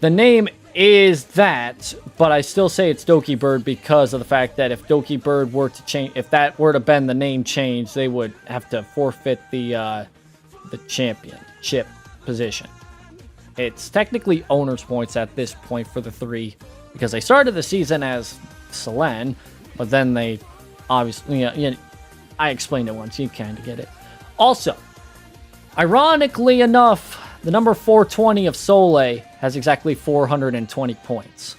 the name is that, but I still say it's Doki Bird because of the fact that if Doki Bird were to change, if that were to been the name change, they would have to forfeit the championship position. It's technically owner's points at this point for the 3 because they started the season as Selen, but then they obviously, I explained it once, you kind of get it. Also, ironically enough, the number 420 of Soleil has exactly 420 points.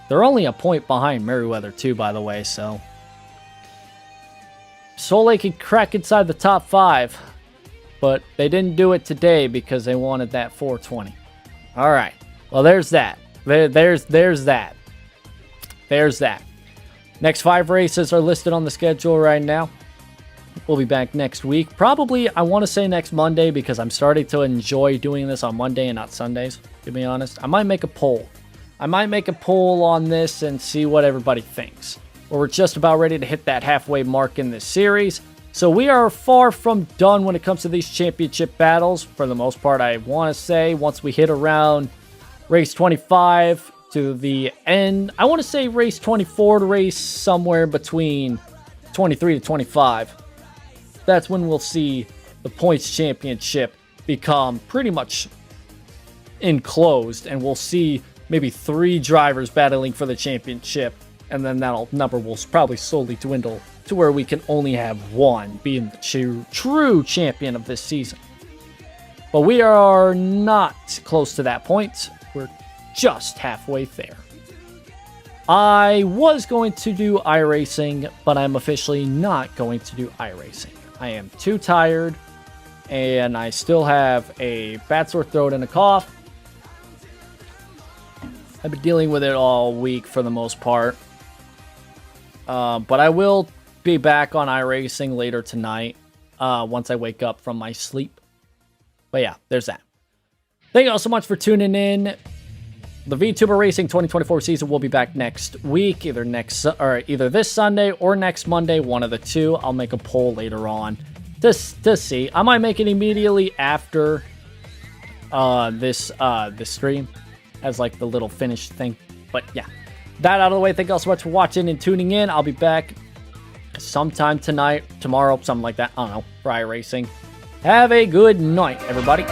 They're only a point behind Merriweather too, by the way, so... Soleil could crack inside the top 5, but they didn't do it today because they wanted that 420. Alright, well there's that. There's that. There's that. Next 5 races are listed on the schedule right now. We'll be back next week. Probably, I want to say next Monday because I'm starting to enjoy doing this on Monday and not Sundays, to be honest. I might make a poll. I might make a poll on this and see what everybody thinks. We're just about ready to hit that halfway mark in this series. So we are far from done when it comes to these championship battles. For the most part, I want to say once we hit around race 25 to the end, I want to say race 24 to race somewhere between 23 to 25. That's when we'll see the points championship become pretty much enclosed, and we'll see maybe 3 drivers battling for the championship, and then that number will probably slowly dwindle to where we can only have 1 being the true champion of this season. But we are not close to that point. We're just halfway there. I was going to do iRacing, but I'm officially not going to do iRacing. I am too tired, and I still have a bad sore throat and a cough. I've been dealing with it all week for the most part. But I will be back on iRacing later tonight once I wake up from my sleep. But yeah, there's that. Thank you all so much for tuning in. The VTuber Racing 2024 season will be back next week, either this Sunday or next Monday, one of the two. I'll make a poll later on to see. I might make it immediately after this stream as like the little finished thing. But yeah, that out of the way. Thank you all so much for watching and tuning in. I'll be back sometime tonight, tomorrow, something like that. I don't know, for iRacing. Have a good night, everybody.